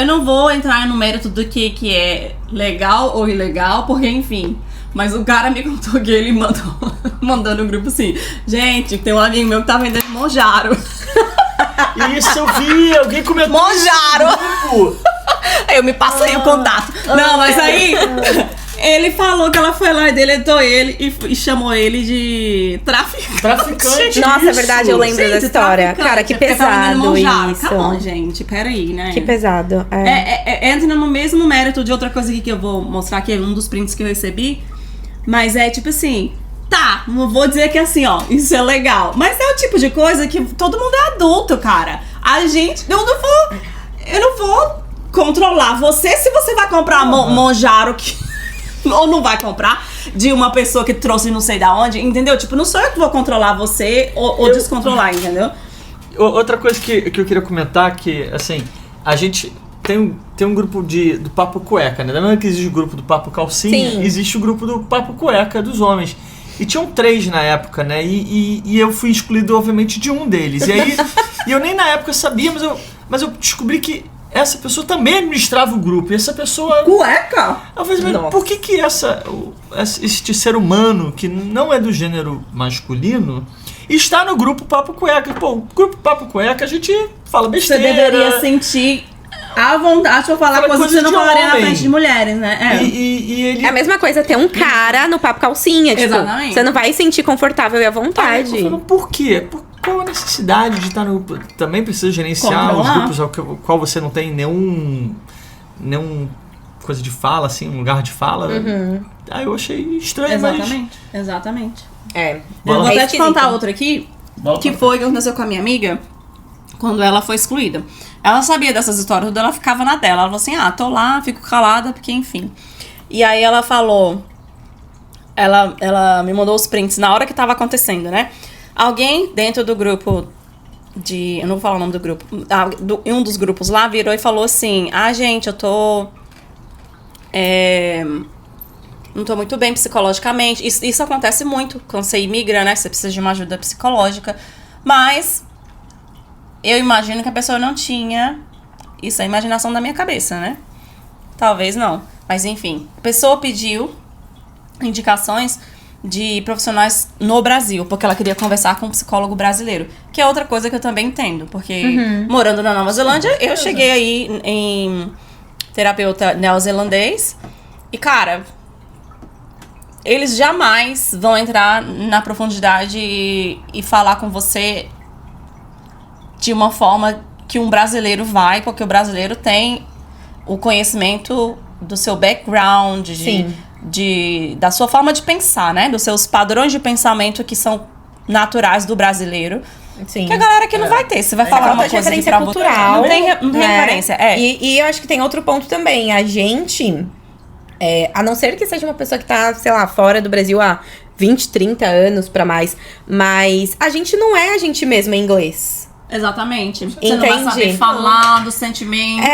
não vou entrar no mérito do que é legal ou ilegal, porque, enfim. Mas o cara me contou que ele mandou no grupo assim: gente, tem um amigo meu que tá vendendo Monjaro. Isso eu vi, alguém comentou. Monjaro! Eu me passei o contato. Não, mas aí ele falou que ela foi lá e deletou ele e chamou ele de traficante. Nossa, é verdade, eu lembro dessa história. Cara, que pesado isso. Calma, gente, peraí, né? Que pesado. Entra no mesmo mérito de outra coisa aqui que eu vou mostrar, que é um dos prints que eu recebi. Mas é tipo assim, tá, não vou dizer que assim, ó, isso é legal. Mas é o tipo de coisa que todo mundo é adulto, cara. A gente, eu não vou controlar você se você vai comprar Monjaro ou não vai comprar de uma pessoa que trouxe não sei da onde, entendeu? Tipo, não sou eu que vou controlar você ou descontrolar, entendeu? Outra coisa que eu queria comentar, que assim, a gente tem um grupo do Papo Cueca, né? Da mesma que existe o grupo do Papo Calcinha, existe o grupo do Papo Cueca dos homens. E tinham 3 na época, né? E eu fui excluído, obviamente, de um deles. E aí, eu nem na época sabia, mas eu descobri que essa pessoa também administrava o grupo. E essa pessoa... Cueca? Eu falei, mas por que este ser humano, que não é do gênero masculino, está no grupo Papo Cueca? Pô, o grupo Papo Cueca, a gente fala besteira. Você deveria sentir a vontade pra falar coisas que você não falaria na frente de mulheres, né? E ele... É a mesma coisa ter um cara no Papo Calcinha, tipo, exatamente. Você não vai se sentir confortável e à vontade. Eu falo, por quê? Qual a necessidade de estar no grupo? Também precisa gerenciar os grupos ao qual você não tem nenhum coisa de fala, assim, um lugar de fala. Aí eu achei estranho, Exatamente. Eu vou até te contar outra aqui, que foi o que aconteceu com a minha amiga quando ela foi excluída. Ela sabia dessas histórias, tudo, ela ficava na dela. Ela falou assim, tô lá, fico calada, porque enfim. E aí ela falou, ela me mandou os prints na hora que tava acontecendo, né? Alguém dentro do grupo eu não vou falar o nome do grupo, um dos grupos lá virou e falou assim, gente, eu não tô muito bem psicologicamente. Isso acontece muito quando você imigra, né? Você precisa de uma ajuda psicológica. Mas eu imagino que a pessoa não tinha. Isso é a imaginação da minha cabeça, né? talvez não. Mas enfim, a pessoa pediu indicações de profissionais no Brasil, porque ela queria conversar com um psicólogo brasileiro. Que é outra coisa que eu também entendo, porque morando na Nova Zelândia, eu cheguei aí em terapeuta neozelandês e, cara, eles jamais vão entrar na profundidade e falar com você de uma forma que um brasileiro vai, porque o brasileiro tem o conhecimento do seu background, da sua forma de pensar, né? Dos seus padrões de pensamento que são naturais do brasileiro. Sim. Que a galera aqui não vai ter. Você vai falar uma coisa aqui pra cultural, não tem referência. E eu acho que tem outro ponto também. A gente, a não ser que seja uma pessoa que tá, sei lá, fora do Brasil há 20, 30 anos pra mais, mas a gente não é a gente mesma em inglês. Exatamente. Você não vai saber falar dos sentimentos.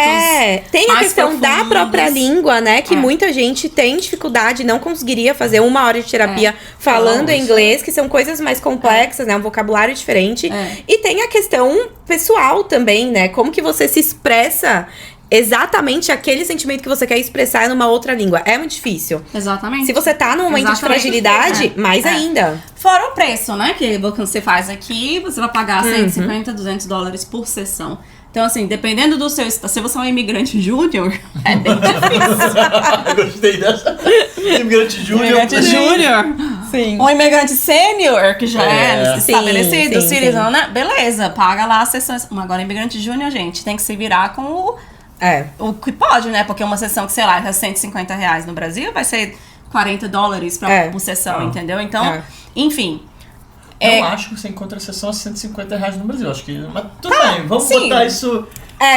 Tem a questão da própria língua, né? Que muita gente tem dificuldade, não conseguiria fazer 1 hora de terapia falando em inglês, que são coisas mais complexas, né? Um vocabulário diferente. E tem a questão pessoal também, né? Como que você se expressa exatamente aquele sentimento que você quer expressar numa outra língua. É muito difícil. Exatamente. Se você tá num momento de fragilidade, mais ainda. Fora o preço, né? Que você faz aqui, você vai pagar 150, $200 por sessão. Então, assim, dependendo do seu... Se você é um imigrante júnior, é bem difícil. Eu gostei dessa. Imigrante júnior. Imigrante júnior. Sim. Um imigrante sênior, que já é estabelecido, citizen, né? Beleza, paga lá as sessões. Agora, imigrante júnior, gente, tem que se virar com o que pode, né? Porque uma sessão que, sei lá, é R$150 no Brasil, vai ser $40 por sessão, entendeu? Então, enfim... Eu acho que você encontra a sessão a R$150 no Brasil. Acho que. Mas tudo bem, vamos botar isso.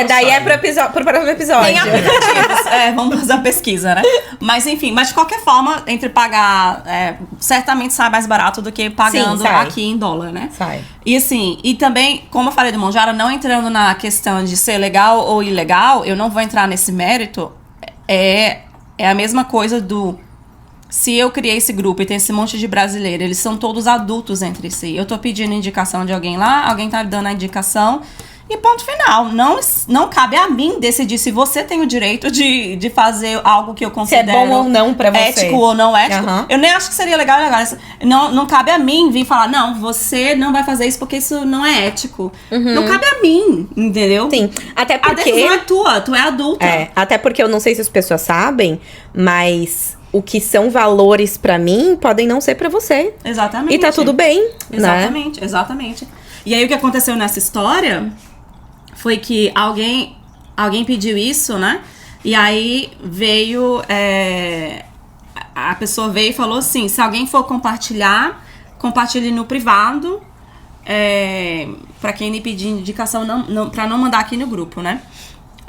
Daí é pro próximo episódio. Tem aplicativos. Vamos fazer a pesquisa, né? Mas enfim, de qualquer forma, entre pagar. Certamente sai mais barato do que pagando aqui em dólar, né? Sai. E assim, e também, como eu falei do Monjara, não entrando na questão de ser legal ou ilegal, eu não vou entrar nesse mérito. É a mesma coisa do. Se eu criei esse grupo e tem esse monte de brasileiro, eles são todos adultos entre si. Eu tô pedindo indicação de alguém lá, alguém tá dando a indicação e ponto final. Não cabe a mim decidir se você tem o direito de fazer algo que eu considero... Se é bom ou não pra você. Ético ou não ético. Eu nem acho que seria legal. Não cabe a mim vir falar, não, você não vai fazer isso porque isso não é ético. Não cabe a mim, entendeu? Sim, até porque... A decisão é tua, tu é adulta. Até porque eu não sei se as pessoas sabem, mas... O que são valores pra mim podem não ser pra você. Exatamente. E tá tudo bem, exatamente, né? Exatamente. E aí o que aconteceu nessa história foi que alguém pediu isso, né? E aí veio... a pessoa veio e falou assim, se alguém for compartilhar, compartilhe no privado. Pra quem me pedir indicação, pra não mandar aqui no grupo, né?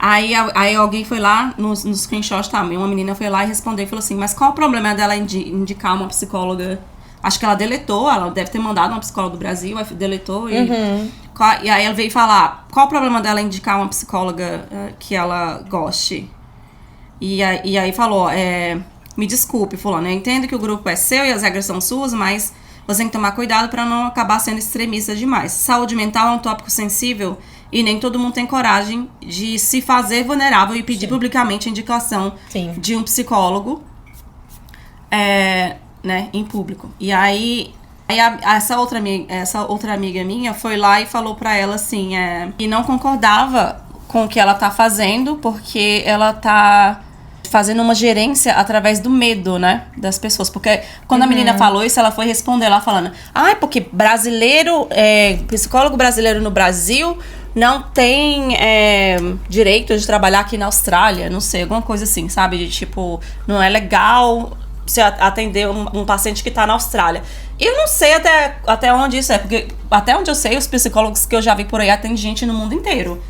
Aí alguém foi lá, nos screenshots, uma menina foi lá e respondeu e falou assim, mas qual o problema dela indicar uma psicóloga? Acho que ela deletou, ela deve ter mandado uma psicóloga do Brasil, aí deletou. E aí ela veio falar, qual o problema dela indicar uma psicóloga que ela goste? E aí falou, me desculpe, fulano, eu entendo que o grupo é seu e as regras são suas, mas você tem que tomar cuidado para não acabar sendo extremista demais. Saúde mental é um tópico sensível e nem todo mundo tem coragem de se fazer vulnerável e pedir publicamente a indicação de um psicólogo né, em público. E aí essa outra amiga minha foi lá e falou pra ela assim, que não concordava com o que ela tá fazendo, porque ela tá fazendo uma gerência através do medo, né, das pessoas. Porque quando a menina falou isso, ela foi responder lá falando, porque brasileiro, psicólogo brasileiro no Brasil não tem direito de trabalhar aqui na Austrália, não sei, alguma coisa assim, sabe? De tipo, não é legal você atender um paciente que tá na Austrália. Eu não sei até onde isso é, porque até onde eu sei, os psicólogos que eu já vi por aí atendem gente no mundo inteiro.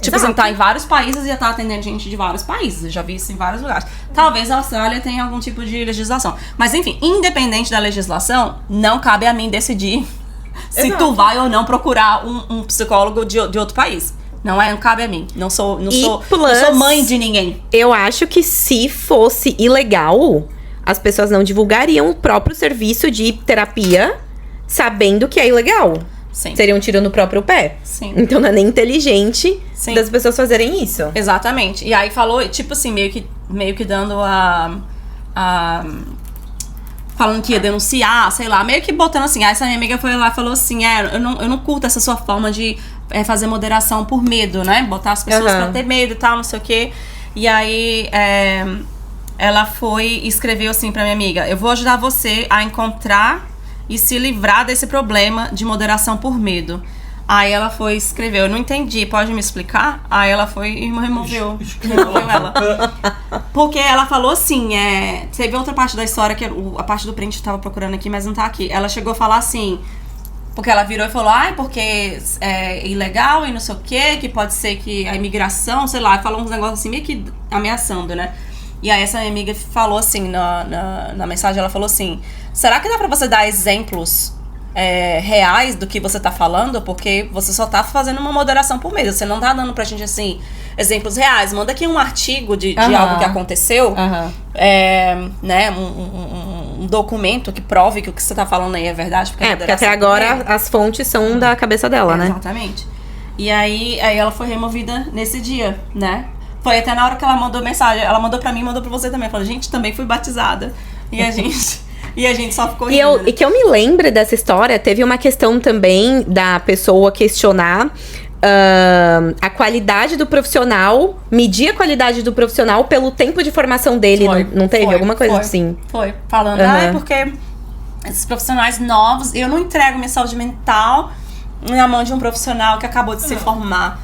Tipo assim, tá em vários países e tá atendendo gente de vários países. Eu já vi isso em vários lugares. Talvez a Austrália tenha algum tipo de legislação. Mas enfim, independente da legislação, não cabe a mim decidir se tu vai ou não procurar um psicólogo de outro país. Não cabe a mim. Não sou mãe de ninguém. Eu acho que se fosse ilegal, as pessoas não divulgariam o próprio serviço de terapia sabendo que é ilegal. Sim. Seria um tiro no próprio pé. Sim. Então não é nem inteligente Sim. das pessoas fazerem isso. Exatamente. E aí falou, tipo assim, meio que dando falando que ia denunciar, sei lá, meio que botando assim. Aí essa minha amiga foi lá e falou assim, eu não curto essa sua forma de fazer moderação por medo, né? Botar as pessoas pra ter medo e tal, não sei o quê. E aí, ela foi e escreveu assim pra minha amiga, eu vou ajudar você a encontrar e se livrar desse problema de moderação por medo. Aí ela foi e escreveu, eu não entendi, pode me explicar? Aí ela foi e removeu ela. Porque ela falou assim, teve outra parte da história, que a parte do print eu tava procurando aqui, mas não tá aqui. Ela chegou a falar assim, porque ela virou e falou, porque é ilegal e não sei o quê, que pode ser que a imigração, sei lá, falou uns negócios assim, meio que ameaçando, né? E aí essa minha amiga falou assim, na mensagem, ela falou assim, será que dá pra você dar exemplos reais do que você tá falando? Porque você só tá fazendo uma moderação por medo, você não tá dando pra gente, assim, exemplos reais. Manda aqui um artigo de algo que aconteceu, né, um documento que prove que o que você tá falando aí é verdade. Porque até agora as fontes são da cabeça dela, né? Exatamente. E aí ela foi removida nesse dia, né? Foi até na hora que ela mandou mensagem. Ela mandou pra mim e mandou pra você também. Falou, gente, também fui batizada. E a gente só ficou rindo. E que eu me lembre dessa história, teve uma questão também da pessoa questionar a qualidade do profissional, medir a qualidade do profissional pelo tempo de formação dele. Não teve? Alguma coisa assim? Foi. Falando, porque esses profissionais novos, eu não entrego minha saúde mental na mão de um profissional que acabou de se formar.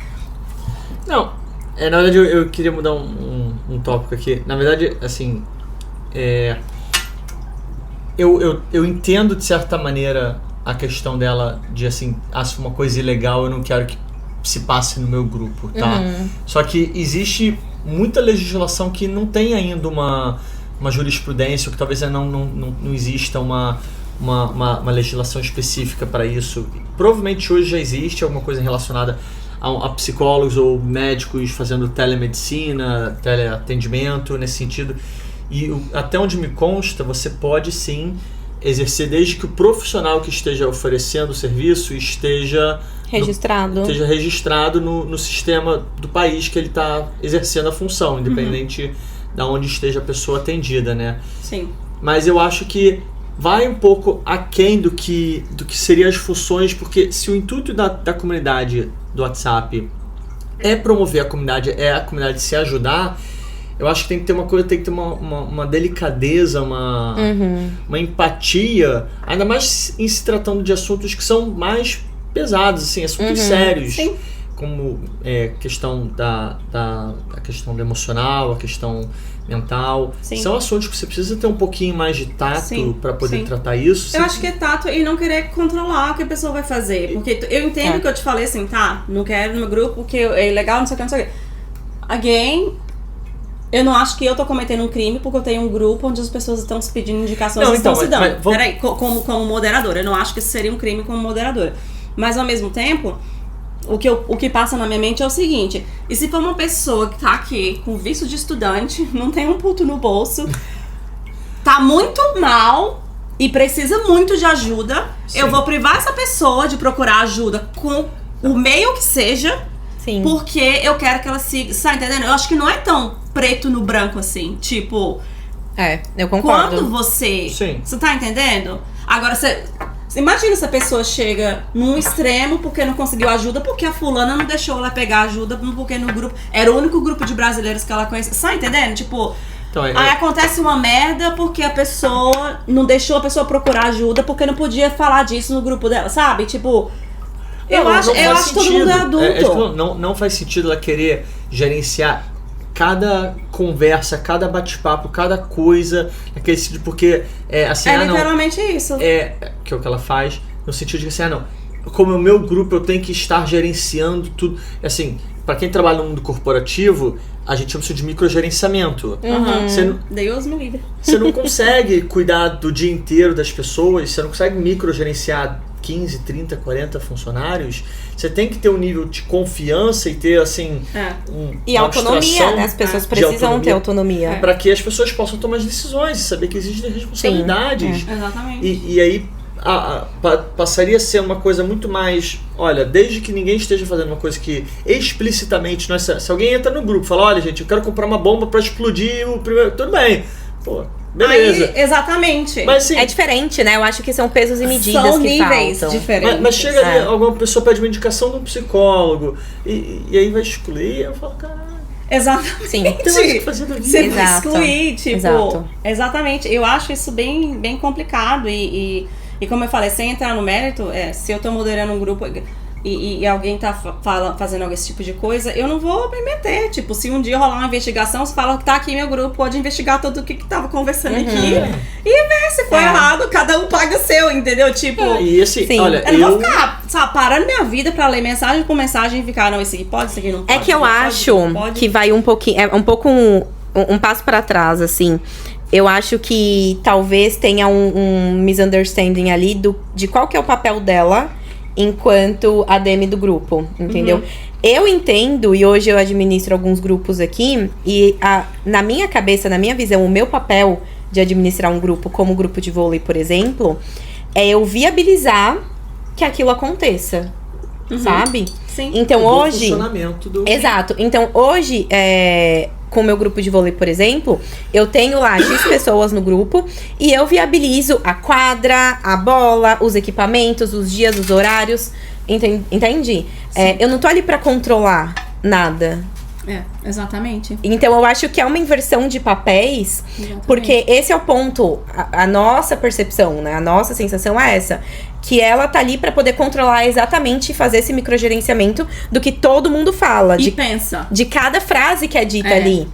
Não. Na verdade, eu queria mudar um tópico aqui. Na verdade, assim, eu entendo, de certa maneira, a questão dela de, assim, se uma coisa ilegal, eu não quero que se passe no meu grupo, tá? Só que existe muita legislação que não tem ainda uma jurisprudência, ou que talvez não exista uma legislação específica para isso. Provavelmente hoje já existe alguma coisa relacionada a psicólogos ou médicos fazendo telemedicina, teleatendimento, nesse sentido. E até onde me consta, você pode sim exercer, desde que o profissional que esteja oferecendo o serviço esteja registrado no sistema do país que ele está exercendo a função, independente de onde esteja a pessoa atendida, né? Sim. Mas eu acho que vai um pouco aquém do que seriam as funções, porque se o intuito da comunidade do WhatsApp é promover a comunidade se ajudar, eu acho que tem que ter uma coisa, tem que ter uma delicadeza, uma empatia, ainda mais em se tratando de assuntos que são mais pesados, assim, assuntos sérios. Sim. Como questão a questão do emocional, a questão mental. Sim. São assuntos que você precisa ter um pouquinho mais de tato para poder tratar isso. Eu acho que é tato e não querer controlar o que a pessoa vai fazer. Porque eu entendo que eu te falei assim, não quero no meu grupo porque é ilegal, não sei o que, não sei o que. Again, eu não acho que eu tô cometendo um crime porque eu tenho um grupo onde as pessoas estão se pedindo indicações e estão se dando. Peraí, como moderadora. Eu não acho que isso seria um crime como moderadora. Mas ao mesmo tempo, o que passa na minha mente é o seguinte: e se for uma pessoa que tá aqui com visto de estudante, não tem um puto no bolso, tá muito mal e precisa muito de ajuda, eu vou privar essa pessoa de procurar ajuda com o meio que seja, porque eu quero que ela siga. Você tá entendendo? Eu acho que não é tão preto no branco assim. Tipo, eu concordo. Quando você tá entendendo? Agora, imagina se a pessoa chega num extremo porque não conseguiu ajuda, porque a fulana não deixou ela pegar ajuda, porque no grupo era o único grupo de brasileiros que ela conhecia. Você tá entendendo? Tipo, aí acontece uma merda porque a pessoa não deixou a pessoa procurar ajuda porque não podia falar disso no grupo dela, sabe? Tipo, eu acho que todo mundo é adulto. Não faz sentido ela querer gerenciar cada conversa, cada bate-papo, cada coisa, aquele sentido, porque assim, literalmente isso. Que é o que ela faz, no sentido de que assim, como é o meu grupo, eu tenho que estar gerenciando tudo. Assim, para quem trabalha no mundo corporativo, a gente chama isso de microgerenciamento. Deus me livre. Você não consegue cuidar do dia inteiro das pessoas, você não consegue microgerenciar 15, 30, 40 funcionários. Você tem que ter um nível de confiança e ter, assim, e autonomia, né? As pessoas precisam ter autonomia. Para que as pessoas possam tomar as decisões e saber que existem responsabilidades. Exatamente. E aí, passaria a ser uma coisa muito mais... Olha, desde que ninguém esteja fazendo uma coisa que explicitamente... Se alguém entra no grupo e fala, olha, gente, eu quero comprar uma bomba pra explodir o primeiro... Tudo bem, pô, beleza. Aí, exatamente. Mas, assim, É diferente, né? Eu acho que são pesos e medidas são que níveis faltam. diferentes. mas chega ali, alguma pessoa pede uma indicação de um psicólogo e aí vai excluir, eu falo, caralho... Exatamente. Sim. Tem mais o que fazer da vida. Você vai Exato. excluir, tipo... Exato. Exatamente. Eu acho isso bem complicado e como eu falei, sem entrar no mérito, se eu tô moderando um grupo e alguém tá fazendo esse tipo de coisa, eu não vou me meter. Tipo, se um dia rolar uma investigação, você fala que tá aqui meu grupo, pode investigar tudo o que tava conversando aqui e ver se foi errado, cada um paga o seu, entendeu? Tipo... E assim, Sim. olha, Eu não vou ficar, sabe, parando minha vida pra ler mensagem por mensagem e ficar, não, esse aqui pode, esse aqui não pode. É que eu acho que vai um pouquinho... É um pouco um passo pra trás, assim. Eu acho que talvez tenha um misunderstanding ali de qual que é o papel dela enquanto ADM do grupo, entendeu? Eu entendo, e hoje eu administro alguns grupos aqui, e na minha cabeça, na minha visão, o meu papel de administrar um grupo, como o grupo de vôlei, por exemplo, é eu viabilizar que aquilo aconteça, sabe? Sim. Então o bom hoje... funcionamento do... Exato. Então, hoje, com o meu grupo de vôlei, por exemplo, eu tenho lá X pessoas no grupo e eu viabilizo a quadra, a bola, os equipamentos, os dias, os horários. Entendi? Eu não tô ali pra controlar nada. Exatamente. Então, eu acho que é uma inversão de papéis, porque esse é o ponto, a nossa percepção, né? A nossa sensação é essa. Que ela tá ali pra poder controlar exatamente e fazer esse microgerenciamento do que todo mundo fala. E pensa. De cada frase que é dita ali.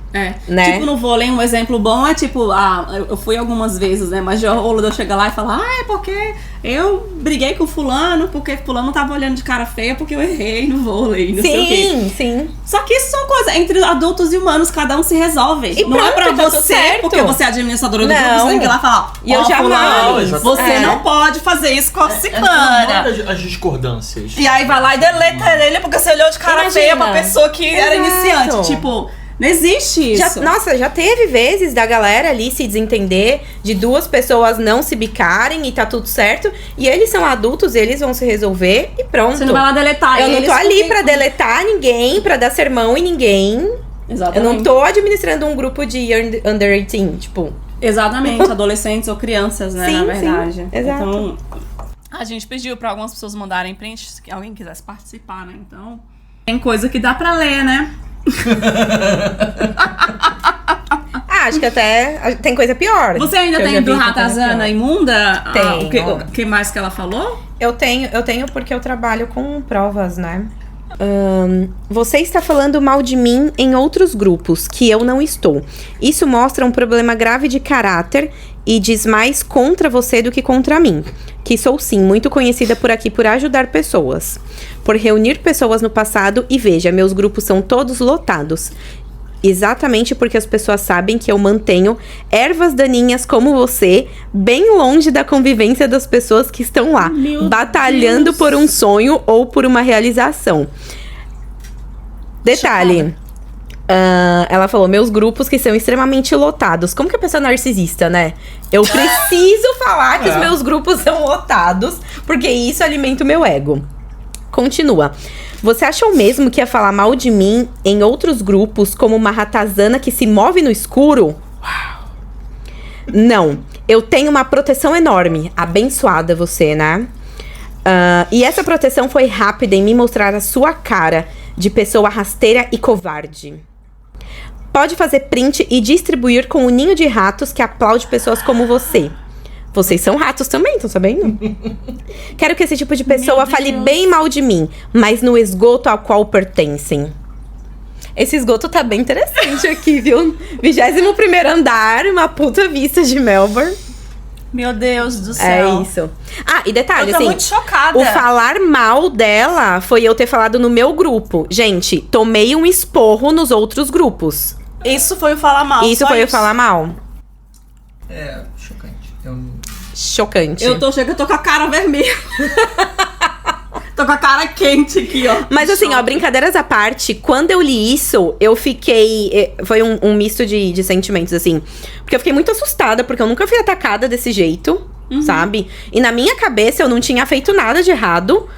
Né? Tipo, no vôlei, um exemplo bom é tipo, eu fui algumas vezes, né? Mas já rolou de eu chegar lá e falar, é porque eu briguei com fulano, porque fulano tava olhando de cara feia porque eu errei no vôlei, não sei o quê. Sim. Só que isso são coisas, entre adultos e humanos, cada um se resolve. E não é pra pronto, tá tudo você, certo. porque você é administradora do Não. grupo, você tem que ir lá falar, E eu jamais. fulano, você não pode fazer isso com a ciclana. As discordâncias. E aí vai lá e deleta ele porque você olhou de cara Imagina. feia pra pessoa que era Exato. iniciante. Tipo, não existe isso. Já teve vezes da galera ali se desentender, de duas pessoas não se bicarem e tá tudo certo. E eles são adultos, eles vão se resolver e pronto. Você não vai lá deletar Eu não eles tô ali porque- pra deletar ninguém, pra dar sermão em ninguém. Exatamente. Eu não tô administrando um grupo de under 18, tipo... Exatamente, adolescentes ou crianças, né, Sim, na verdade. sim, exato. Então, a gente pediu pra algumas pessoas mandarem print, se alguém quisesse participar, né, então... Tem coisa que dá pra ler, né? Acho que até tem coisa pior. Você ainda que eu já tem vi do que coisa Ratazana pior. imunda? Tenho. O que mais que ela falou? Eu tenho porque eu trabalho com provas, né? Você está falando mal de mim em outros grupos, que eu não estou. Isso mostra um problema grave de caráter e diz mais contra você do que contra mim. Que sou sim muito conhecida por aqui por ajudar pessoas. Por reunir pessoas no passado e veja, meus grupos são todos lotados. Exatamente porque as pessoas sabem que eu mantenho ervas daninhas como você bem longe da convivência das pessoas que estão lá, Meu batalhando Deus. por um sonho ou por uma realização. Detalhe. Ela falou, meus grupos que são extremamente lotados. Como que a pessoa é narcisista, né? Eu preciso falar que os meus grupos são lotados, porque isso alimenta o meu ego. Continua. Você achou mesmo que ia falar mal de mim em outros grupos, como uma ratazana que se move no escuro? Uau. Não. Eu tenho uma proteção enorme. Abençoada você, né? E essa proteção foi rápida em me mostrar a sua cara de pessoa rasteira e covarde. Pode fazer print e distribuir com o ninho de ratos que aplaude pessoas como você. Vocês são ratos também, estão sabendo? Quero que esse tipo de pessoa fale bem mal de mim, mas no esgoto ao qual pertencem. Esse esgoto tá bem interessante aqui, viu? 21º andar, uma puta vista de Melbourne. Meu Deus do É céu. isso. Ah, e detalhe, Eu tô assim, muito chocada. o falar mal dela foi eu ter falado no meu grupo. Gente, tomei um esporro nos outros grupos. Isso foi o falar mal. Isso só foi eu falar mal. É, chocante. Chocante. Eu tô com a cara vermelha. Tô com a cara quente aqui, ó. Mas assim, ó, brincadeiras à parte, quando eu li isso, eu fiquei... Foi um misto de sentimentos, assim. Porque eu fiquei muito assustada, porque eu nunca fui atacada desse jeito. sabe? E na minha cabeça eu não tinha feito nada de errado.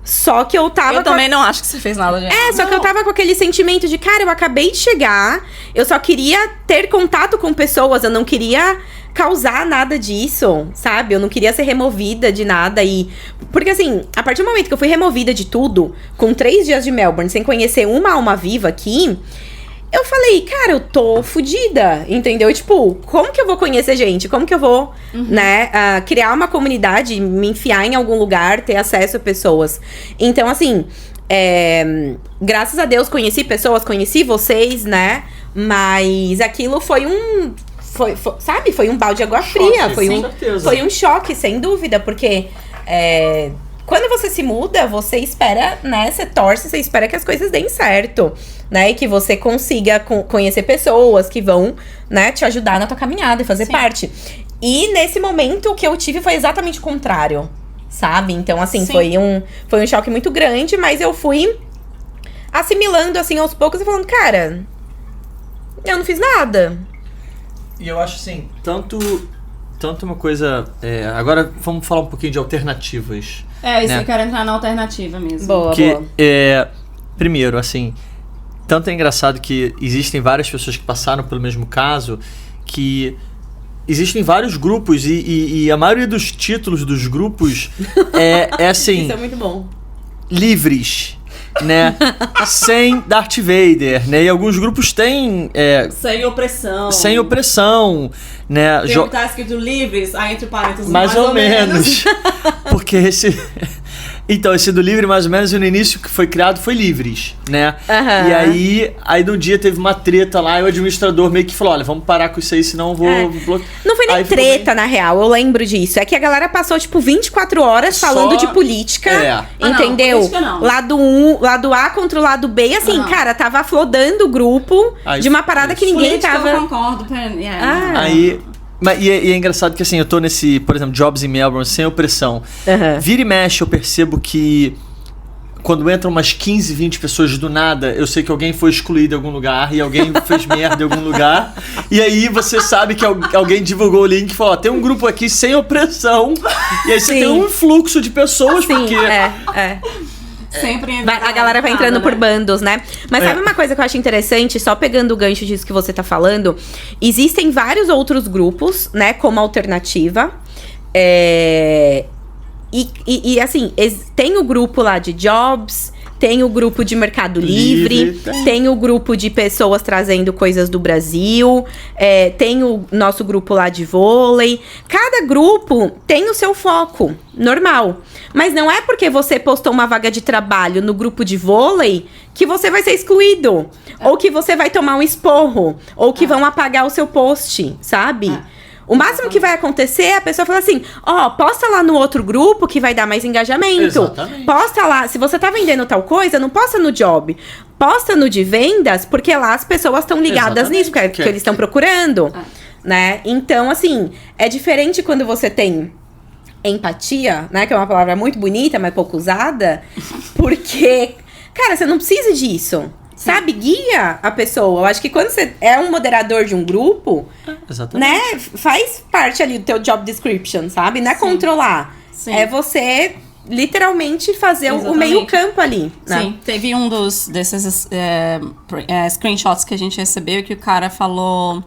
Só que eu tava... Eu também não acho que você fez nada de errado. Só que eu tava com aquele sentimento de, cara, eu acabei de chegar, eu só queria ter contato com pessoas, eu não queria causar nada disso, sabe? Eu não queria ser removida de nada e... Porque assim, a partir do momento que eu fui removida de tudo, com 3 dias de Melbourne, sem conhecer uma alma viva aqui... Eu falei, cara, eu tô fodida, entendeu? E, tipo, como que eu vou conhecer gente? Como que eu vou, né, criar uma comunidade, me enfiar em algum lugar, ter acesso a pessoas? Então, assim, graças a Deus conheci pessoas, conheci vocês, né? Mas aquilo foi um... sabe? Foi um balde de água fria. Foi um choque, sem dúvida, porque... quando você se muda, você espera, né? Você torce, você espera que as coisas deem certo, né? E que você consiga conhecer pessoas que vão, né, te ajudar na tua caminhada e fazer parte. E nesse momento, o que eu tive foi exatamente o contrário, sabe? Então, assim, foi um choque muito grande, mas eu fui assimilando, assim, aos poucos e falando, cara, eu não fiz nada. E eu acho, assim, tanto uma coisa... agora, vamos falar um pouquinho de alternativas. Isso, né? Eu quero entrar na alternativa mesmo. Boa. Primeiro, assim, tanto é engraçado que existem várias pessoas que passaram pelo mesmo caso, que existem vários grupos e a maioria dos títulos dos grupos é assim... Isso é muito bom. Livres, né? Sem Darth Vader, né? E alguns grupos têm... sem opressão. Sem opressão, né? Tá escrito livres, aí entre parênteses, mais ou menos. Porque então, esse do Livre, mais ou menos, no início que foi criado foi Livres, né? E aí no dia teve uma treta lá e o administrador meio que falou, olha, vamos parar com isso aí, senão eu vou bloquear. Não foi nem treta, na real, eu lembro disso. É que a galera passou, tipo, 24 horas falando de política, entendeu? Não, política não. Lado A contra o lado B, e assim, cara, tava flodando o grupo de uma parada que ninguém política tava... eu concordo. E é engraçado que assim, eu tô nesse, por exemplo, Jobs em Melbourne, sem opressão. Vira e mexe, eu percebo que quando entram umas 15, 20 pessoas do nada, eu sei que alguém foi excluído em algum lugar e alguém fez merda em algum lugar. E aí você sabe que alguém divulgou o link e falou, tem um grupo aqui sem opressão. E aí você tem um fluxo de pessoas, porque... Sempre a galera vai entrando por bandos, né? Mas sabe uma coisa que eu acho interessante? Só pegando o gancho disso que você tá falando. Existem vários outros grupos, né? Como alternativa. E assim, tem o grupo lá de Jobs... Tem o grupo de Mercado Livre, tem o grupo de pessoas trazendo coisas do Brasil, tem o nosso grupo lá de vôlei. Cada grupo tem o seu foco, normal. Mas não é porque você postou uma vaga de trabalho no grupo de vôlei que você vai ser excluído. Ou que você vai tomar um esporro. Ou que vão apagar o seu post, sabe? O máximo que vai acontecer é a pessoa falar assim, posta lá no outro grupo que vai dar mais engajamento. Exatamente. Posta lá, se você tá vendendo tal coisa, não posta no job. Posta no de vendas, porque lá as pessoas estão ligadas nisso, porque eles estão procurando, né? Então, assim, é diferente quando você tem empatia, né? Que é uma palavra muito bonita, mas pouco usada. Porque, cara, você não precisa disso. Sabe, guia a pessoa. Eu acho que quando você é um moderador de um grupo, né, faz parte ali do teu job description, sabe? Não é controlar. É você literalmente fazer o meio campo ali, né? Sim, teve um desses screenshots que a gente recebeu que o cara falou...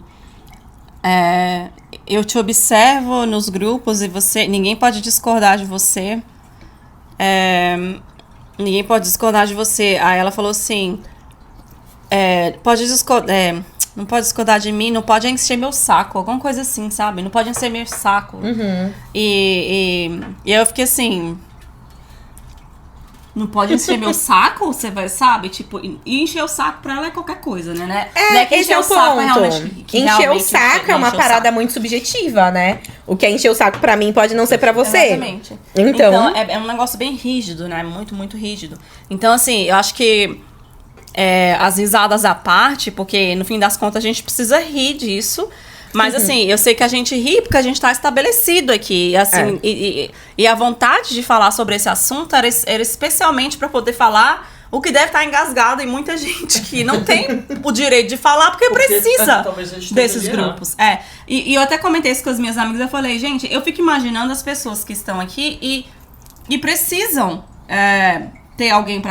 eu te observo nos grupos e ninguém pode discordar de você. Ninguém pode discordar de você. Aí ela falou assim... não pode discordar de mim, não pode encher meu saco, alguma coisa assim, sabe? Não pode encher meu saco. E eu fiquei assim... Não pode encher meu saco? Você vai, sabe? Tipo, e encher o saco pra ela é qualquer coisa, né? Esse é o ponto. Encher o saco é uma parada muito subjetiva, né? O que é encher o saco pra mim pode não ser pra você. Exatamente. Então é um negócio bem rígido, né? Muito, muito rígido. Então, assim, eu acho que as risadas à parte, porque no fim das contas a gente precisa rir disso. Mas assim, eu sei que a gente ri porque a gente tá estabelecido aqui, assim, e a vontade de falar sobre esse assunto era especialmente para poder falar O que deve estar engasgado em muita gente que não tem o direito de falar porque precisa desses grupos. E eu até comentei isso com as minhas amigas. Eu falei, gente, eu fico imaginando as pessoas que estão aqui e precisam ter alguém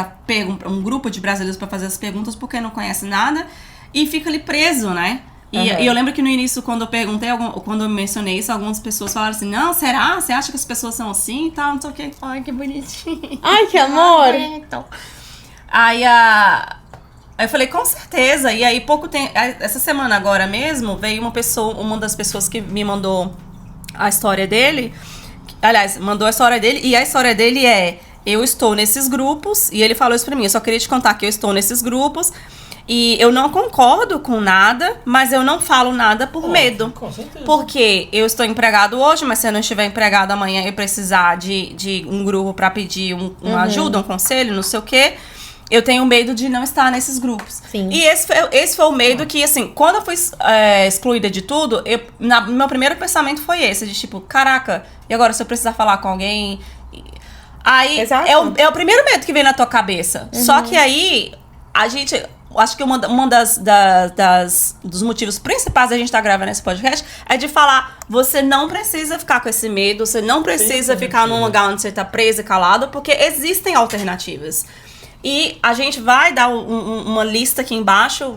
um grupo de brasileiros para fazer as perguntas porque não conhece nada e fica ali preso, né? E eu lembro que no início, quando eu perguntei, quando eu mencionei isso, algumas pessoas falaram assim, não, será? Você acha que as pessoas são assim e tal? Não sei o que. Ai, que bonitinho. Ai, que amor. Aí eu falei, com certeza. E aí, pouco tempo, essa semana agora mesmo, veio uma das pessoas que me mandou a história dele. Aliás, mandou a história dele. E a história dele é, eu estou nesses grupos. E ele falou isso pra mim, eu só queria te contar que eu estou nesses grupos. E eu não concordo com nada, mas eu não falo nada por medo. Com certeza. Porque eu estou empregado hoje, mas se eu não estiver empregado amanhã e precisar de um grupo pra pedir uma ajuda, um conselho, não sei o quê, eu tenho medo de não estar nesses grupos. Sim. E esse foi o medo que, assim, quando eu fui excluída de tudo, meu primeiro pensamento foi esse, de tipo, caraca, e agora se eu precisar falar com alguém? Aí é o primeiro medo que vem na tua cabeça. Só que aí, acho que uma dos motivos principais da gente estar gravando esse podcast é de falar, você não precisa ficar com esse medo, você não precisa ficar num lugar onde você tá preso e calado, porque existem alternativas. E a gente vai dar uma lista aqui embaixo,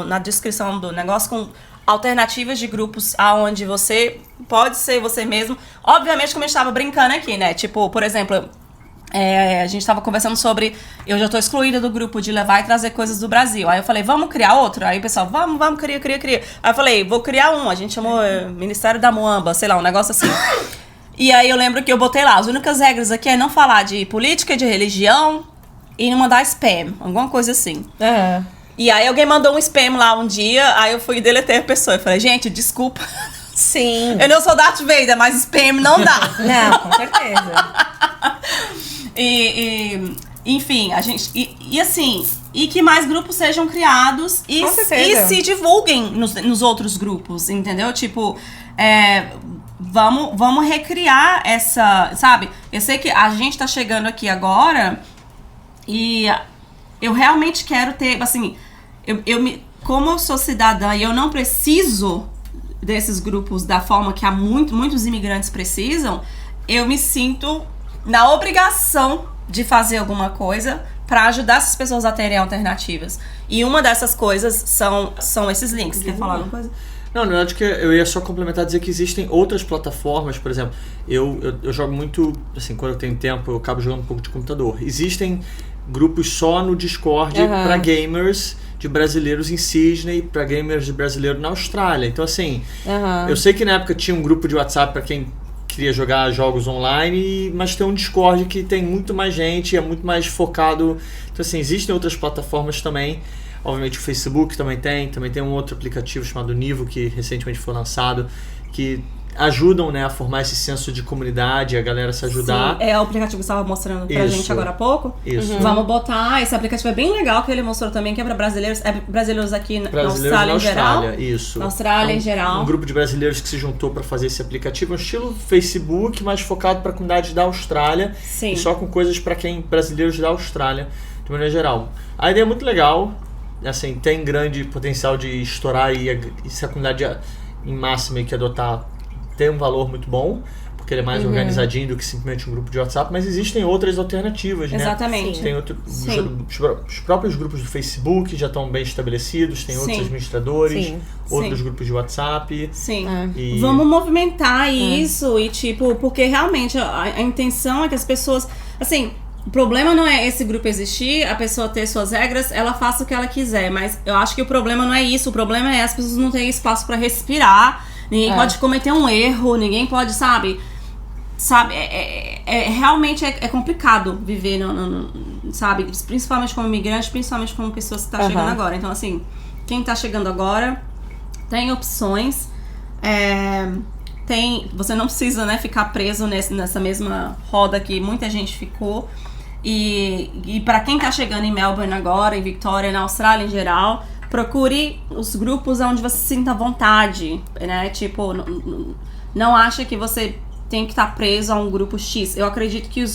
na descrição do negócio, com alternativas de grupos aonde você pode ser você mesmo. Obviamente, como a gente tava brincando aqui, né? Tipo, por exemplo, a gente tava conversando sobre... Eu já tô excluída do grupo de levar e trazer coisas do Brasil. Aí eu falei, vamos criar outro? Aí o pessoal, vamos, cria. Aí eu falei, vou criar um. A gente chamou Ministério da Muamba, sei lá, um negócio assim. E aí eu lembro que eu botei lá, as únicas regras aqui é não falar de política, de religião e não mandar spam, alguma coisa assim. E aí alguém mandou um spam lá um dia, aí eu fui e deletei a pessoa. Eu falei, gente, desculpa. Sim. Eu não sou Darth Vader, mas spam não dá. Não, com certeza. Enfim, a gente... E assim, e que mais grupos sejam criados e se divulguem nos outros grupos, entendeu? Tipo, vamos recriar essa... Sabe? Eu sei que a gente tá chegando aqui agora e eu realmente quero ter, assim... Como eu sou cidadã e eu não preciso desses grupos da forma que muitos imigrantes precisam, eu me sinto na obrigação de fazer alguma coisa para ajudar essas pessoas a terem alternativas. E uma dessas coisas são esses links. Quer falar alguma coisa? Não, na verdade que eu ia só complementar, dizer que existem outras plataformas, por exemplo, eu jogo muito, assim, quando eu tenho tempo, eu acabo jogando um pouco de computador. Existem grupos só no Discord para gamers de brasileiros em Sydney, para gamers de brasileiro na Austrália. Então, assim, eu sei que na época tinha um grupo de WhatsApp para quem queria jogar jogos online, mas tem um Discord que tem muito mais gente, é muito mais focado. Então, assim, existem outras plataformas também. Obviamente o Facebook também tem um outro aplicativo chamado Nivo, que recentemente foi lançado, que ajudam, né, a formar esse senso de comunidade, a galera se ajudar. Sim, é o aplicativo que você estava mostrando pra gente agora há pouco. Isso. Vamos botar, esse aplicativo é bem legal, que ele mostrou também, que é pra brasileiros, brasileiros aqui na Austrália em geral. Isso. Na Austrália em geral. Um grupo de brasileiros que se juntou para fazer esse aplicativo, um estilo Facebook, mas focado para a comunidade da Austrália. Sim. E só com coisas para brasileiros da Austrália, de maneira geral. A ideia é muito legal, assim, tem grande potencial de estourar e se a comunidade em massa meio que adotar, tem um valor muito bom, porque ele é mais organizadinho do que simplesmente um grupo de WhatsApp, mas existem outras alternativas, né? Exatamente. Tem os próprios grupos do Facebook já estão bem estabelecidos, tem outros administradores, outros grupos de WhatsApp. Sim. Vamos movimentar isso e, tipo, porque realmente a intenção é que as pessoas, assim, o problema não é esse grupo existir, a pessoa ter suas regras, ela faça o que ela quiser, mas eu acho que o problema não é isso, o problema é as pessoas não terem espaço pra respirar. Ninguém pode cometer um erro, ninguém pode, sabe, realmente é complicado viver, sabe, principalmente como imigrante, principalmente como pessoas que tá chegando agora. Então, assim, quem tá chegando agora tem opções, você não precisa, né, ficar preso nessa mesma roda que muita gente ficou. E pra quem tá chegando em Melbourne agora, em Victoria, na Austrália em geral, procure os grupos onde você se sinta à vontade, né? Tipo, não acha que você tem que estar preso a um grupo X. Eu acredito que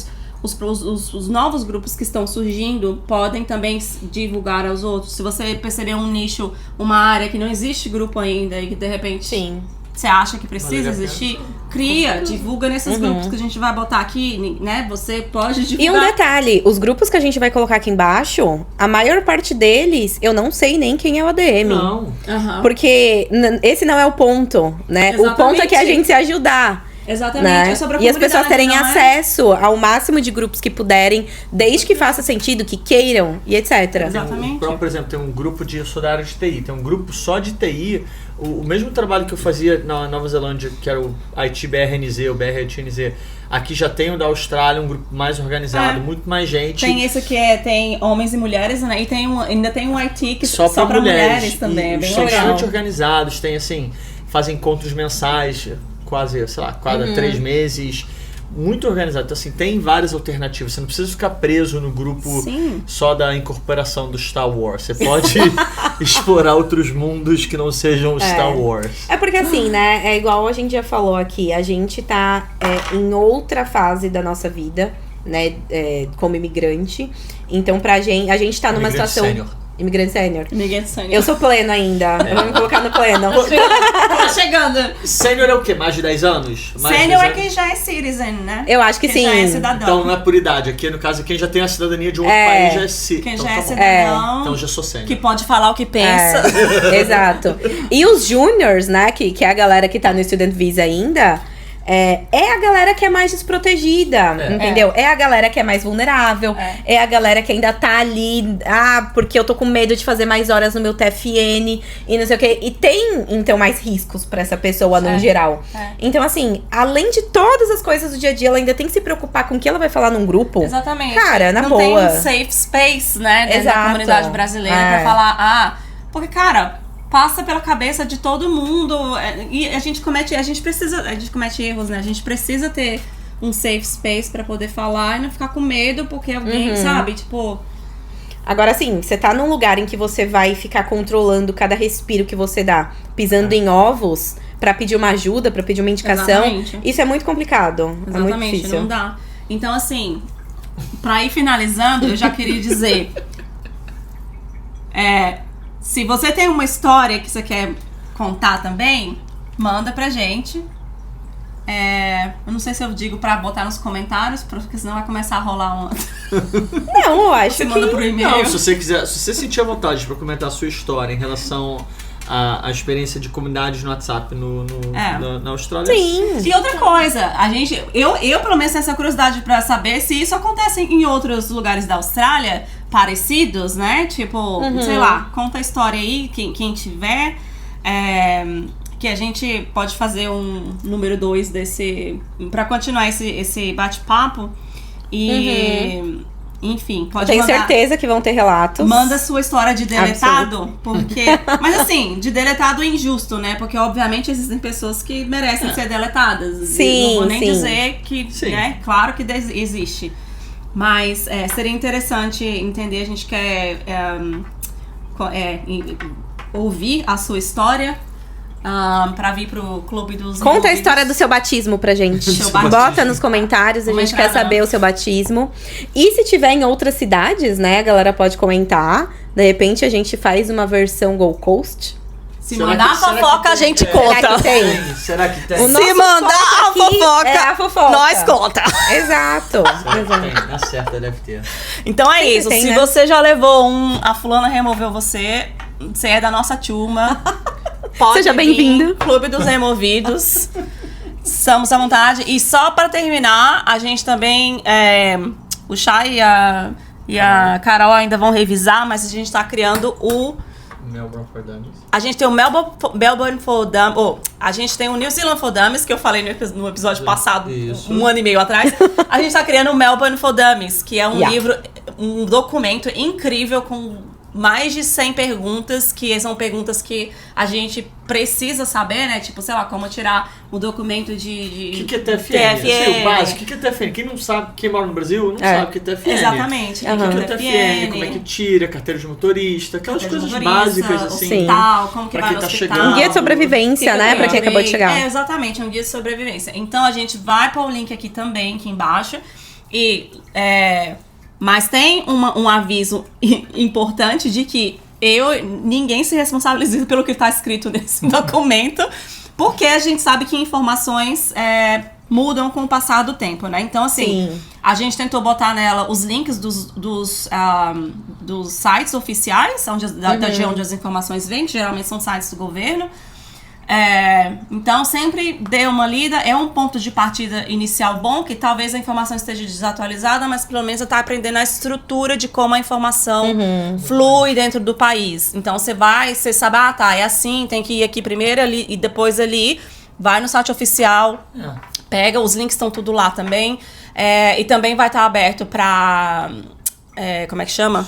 os novos grupos que estão surgindo podem também divulgar aos outros. Se você perceber um nicho, uma área que não existe grupo ainda e que de repente você acha que precisa existir, cria, divulga nesses grupos que a gente vai botar aqui, né? Você pode divulgar. E um detalhe, os grupos que a gente vai colocar aqui embaixo, a maior parte deles, eu não sei nem quem é o ADM. Não. Porque esse não é o ponto, né? Exatamente. O ponto é que a gente se ajudar. Exatamente, Né? é sobre a E as pessoas terem comunidade, não acesso ao máximo de grupos que puderem, desde que faça sentido, que queiram e etc. Exatamente. Por exemplo, tem um grupo eu sou da área de TI, tem um grupo só de TI. O mesmo trabalho que eu fazia na Nova Zelândia, que era o IT BRNZ, o BRITNZ, aqui já tem o da Austrália, um grupo mais organizado, muito mais gente. Tem esse que tem homens e mulheres, né? E ainda tem um IT que só pra pra mulheres também, e é bem são legal. bastante organizados, tem assim, fazem encontros mensais, quase, sei lá, cada 3 meses. Muito organizado. Então, assim, tem várias alternativas. Você não precisa ficar preso no grupo só da incorporação do Star Wars. Você pode explorar outros mundos que não sejam Star Wars. É porque assim, né? É igual a gente já falou aqui. A gente tá em outra fase da nossa vida, né? Como imigrante. Então, a gente tá numa situação... Sênior. Imigrante sênior. Imigrante sênior. Eu sou pleno ainda. Vamos me colocar no pleno. Tá chegando. Sênior é o quê? Mais de 10 anos? Sênior é quem já é citizen, né? Eu acho que quem sim. já é cidadão. Então não é por idade. Aqui, no caso, quem já tem a cidadania de um outro país já é Quem então, já é tá bom. cidadão. Então já sou sênior. Que pode falar o que pensa. Exato. E os juniors, né? Que é a galera que tá no Student Visa ainda... É a galera que é mais desprotegida, entendeu? É a galera que é mais vulnerável. É a galera que ainda tá ali... porque eu tô com medo de fazer mais horas no meu TFN e não sei o quê. E tem, então, mais riscos pra essa pessoa no geral. Então, assim, além de todas as coisas do dia a dia, ela ainda tem que se preocupar com o que ela vai falar num grupo. Exatamente. Cara, na não boa. Tem um safe space, né? Dentro da comunidade brasileira pra falar... Porque, cara... Passa pela cabeça de todo mundo. E a gente comete erros, né? A gente precisa ter um safe space pra poder falar e não ficar com medo porque alguém, sabe? Tipo... Agora, assim, você tá num lugar em que você vai ficar controlando cada respiro que você dá, pisando em ovos pra pedir uma ajuda, pra pedir uma indicação. Exatamente. Isso é muito complicado. É muito Exatamente, difícil. não dá. Então, assim, pra ir finalizando, eu já queria dizer... Se você tem uma história que você quer contar também, manda pra gente. Eu não sei se eu digo pra botar nos comentários, porque senão vai começar a rolar uma... Não, eu acho Você que... manda por e-mail. Não, se você sentir a vontade pra comentar a sua história em relação à experiência de comunidades no WhatsApp na Austrália. Sim. E outra coisa, eu pelo menos tenho essa curiosidade pra saber se isso acontece em outros lugares da Austrália, parecidos, né? Tipo, sei lá, conta a história aí, quem tiver, que a gente pode fazer um número 2 desse, pra continuar esse bate-papo. E, enfim, pode Tenho mandar. certeza que vão ter relatos. Manda sua história de deletado, porque... Mas assim, de deletado injusto, né? Porque obviamente existem pessoas que merecem ser deletadas. Sim, não vou nem sim. dizer que, né? Claro que existe. Mas seria interessante entender, a gente quer ouvir a sua história pra vir pro Clube dos Conta a Envolvidos. história do seu batismo pra gente. Seu Bota batismo. nos comentários, a gente Comentar, quer saber né? o seu batismo. E se tiver em outras cidades, né, a galera pode comentar. De repente a gente faz uma versão Gold Coast. Se Será mandar que- será que fofoca, a tem? gente É. conta. Será que tem? Será que tem? O nosso Se mandar a foco aqui fofoca, é a fofoca. nós conta. Exato. Será Exato. que tem? Na certa deve ter. Então é Sempre isso. tem, Se né? você já levou a fulana removeu você é da nossa turma. Pode Seja vir, bem-vindo. Clube dos Removidos. Estamos à vontade. E só pra terminar, a gente também... o Chay e a Carol ainda vão revisar, mas a gente tá criando o... Melbourne for Dummies. A gente tem o Melbourne for Dummies. A gente tem o New Zealand for Dummies, que eu falei no episódio passado, Isso. 1 ano e meio atrás. A gente tá criando o Melbourne for Dummies, que é um Yeah. livro, um documento incrível com mais de 100 perguntas, que são perguntas que a gente precisa saber, né? Tipo, sei lá, como tirar o documento de O que é TFN? Sei, o básico. O que é TFN? Quem não sabe, quem mora no Brasil, não sabe o que é TFN. Exatamente. Aham. O que é TFN, como é que tira, carteira de motorista, aquelas coisas básicas, assim. Hospital, como que pra vai quem no tá hospital. chegando. Um guia de sobrevivência, né? Pra quem acabou de chegar. Exatamente, um guia de sobrevivência. Então a gente vai pôr o link aqui também, aqui embaixo. Mas tem um aviso importante de que ninguém se responsabiliza pelo que está escrito nesse documento, porque a gente sabe que informações mudam com o passar do tempo, né? Então, assim, a gente tentou botar nela os links dos sites oficiais, de onde as informações vêm, que geralmente são sites do governo. Então, sempre dê uma lida. É um ponto de partida inicial bom, que talvez a informação esteja desatualizada, mas pelo menos você está aprendendo a estrutura de como a informação flui dentro do país. Então, você sabe, é assim, tem que ir aqui primeiro ali, e depois ali, vai no site oficial, pega, os links estão tudo lá também. E também vai estar aberto para... como é que chama?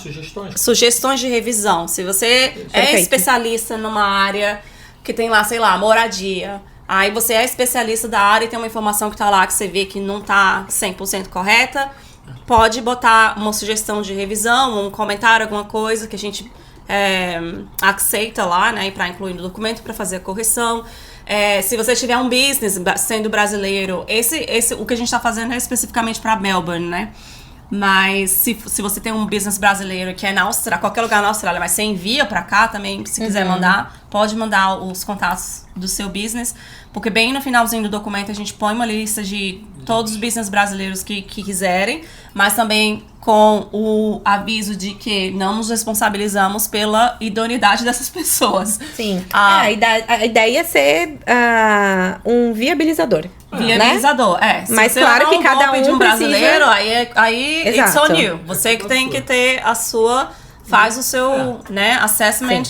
Sugestões de revisão. Se você é especialista numa área que tem lá, sei lá, moradia, aí você é especialista da área e tem uma informação que tá lá que você vê que não tá 100% correta, pode botar uma sugestão de revisão, um comentário, alguma coisa que a gente aceita lá, né, para incluir no documento para fazer a correção. Se você tiver um business sendo brasileiro, o que a gente tá fazendo é especificamente para Melbourne, né? Mas se você tem um business brasileiro que é na Austrália, qualquer lugar na Austrália, mas você envia pra cá também, se quiser mandar, pode mandar os contatos do seu business, porque bem no finalzinho do documento a gente põe uma lista de todos os business brasileiros que quiserem, mas também com o aviso de que não nos responsabilizamos pela idoneidade dessas pessoas. Sim. A ideia é ser um viabilizador. Viabilizador, né? Mas claro que cada um de um brasileiro, precisa... aí it's on you. Você que tem que ter a sua... Faz o seu, né, assessment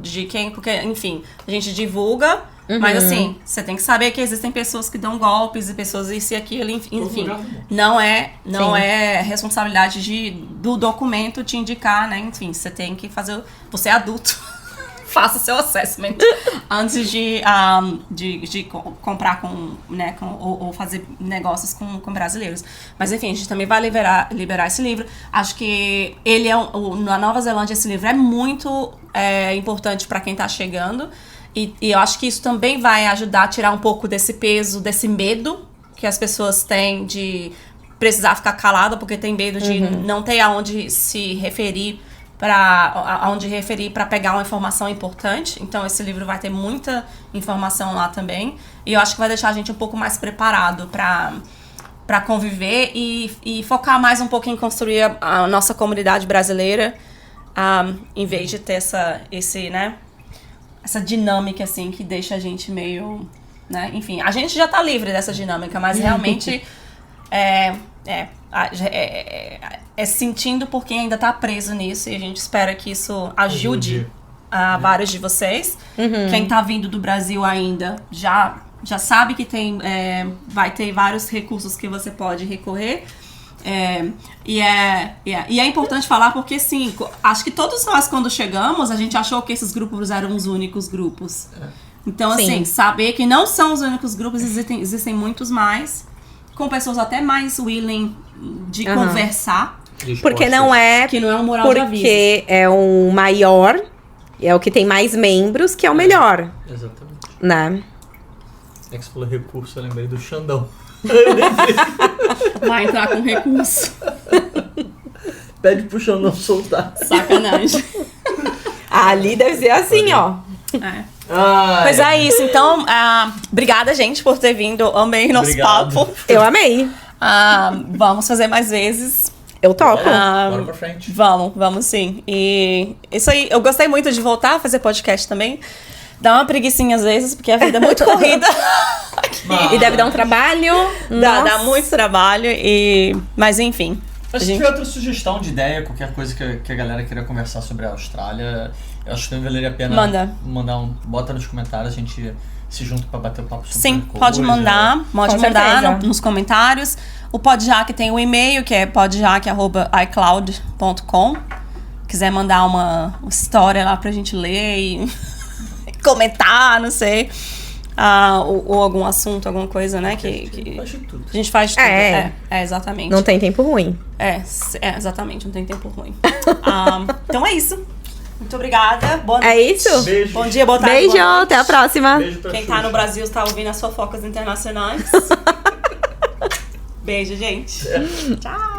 de quem... Porque, enfim, a gente divulga, mas assim, você tem que saber que existem pessoas que dão golpes e pessoas isso e aquilo, enfim. Não é responsabilidade do documento te indicar, né? Enfim, você tem que fazer... Você é adulto. Faça seu assessment antes de comprar ou fazer negócios com brasileiros. Mas enfim, a gente também vai liberar esse livro. Acho que ele na Nova Zelândia esse livro é muito importante para quem está chegando. E eu acho que isso também vai ajudar a tirar um pouco desse peso, desse medo que as pessoas têm de precisar ficar calada porque tem medo de não ter aonde se referir para pegar uma informação importante. Então esse livro vai ter muita informação lá também, e eu acho que vai deixar a gente um pouco mais preparado para conviver e focar mais um pouco em construir a nossa comunidade brasileira, em vez de ter essa dinâmica assim que deixa a gente meio, né? Enfim, a gente já tá livre dessa dinâmica, mas realmente é sentindo por quem ainda tá preso nisso, e a gente espera que isso ajude a vários de vocês. Quem tá vindo do Brasil ainda já sabe que vai ter vários recursos que você pode recorrer. E é importante falar porque, sim, acho que todos nós, quando chegamos, a gente achou que esses grupos eram os únicos grupos. Então, assim, saber que não são os únicos grupos, existem muitos mais, com pessoas até mais willing de conversar. Porque não é... Que não é um moral de aviso. Porque é o maior, é o que tem mais membros, que é o melhor. Exatamente. Né? É que você falou recurso, eu lembrei do Xandão. Vai entrar com recurso. Pede pro Xandão soltar. Sacanagem. Ali deve ser assim, ó. Pois é isso. Então, obrigada, gente, por ter vindo. Amei nosso papo. Eu amei. Vamos fazer mais vezes. Eu topo. Bora pra frente. Vamos sim. E isso aí, eu gostei muito de voltar a fazer podcast também. Dá uma preguicinha às vezes, porque a vida é muito corrida. E deve dar um trabalho. Dá muito trabalho, mas enfim. Mas se tiver outra sugestão de ideia, qualquer coisa que a galera queira conversar sobre a Austrália, eu acho que valeria a pena bota nos comentários, a gente se junta pra bater o papo sobre Sim, pode mandar nos comentários. O Podjac tem o e-mail, que é podjac@icloud.com. Quiser mandar uma história lá pra gente ler e comentar, não sei. Ou algum assunto, alguma coisa, né? Faz de tudo. A gente faz tudo. Exatamente. Não tem tempo ruim. Exatamente, não tem tempo ruim. Então é isso. Muito obrigada. Boa noite. É isso? Beijo. Bom dia, boa tarde. Beijo, boa noite. até a próxima. Beijo pra Quem tá no Brasil está ouvindo as fofocas internacionais. Beijo, gente. Tchau.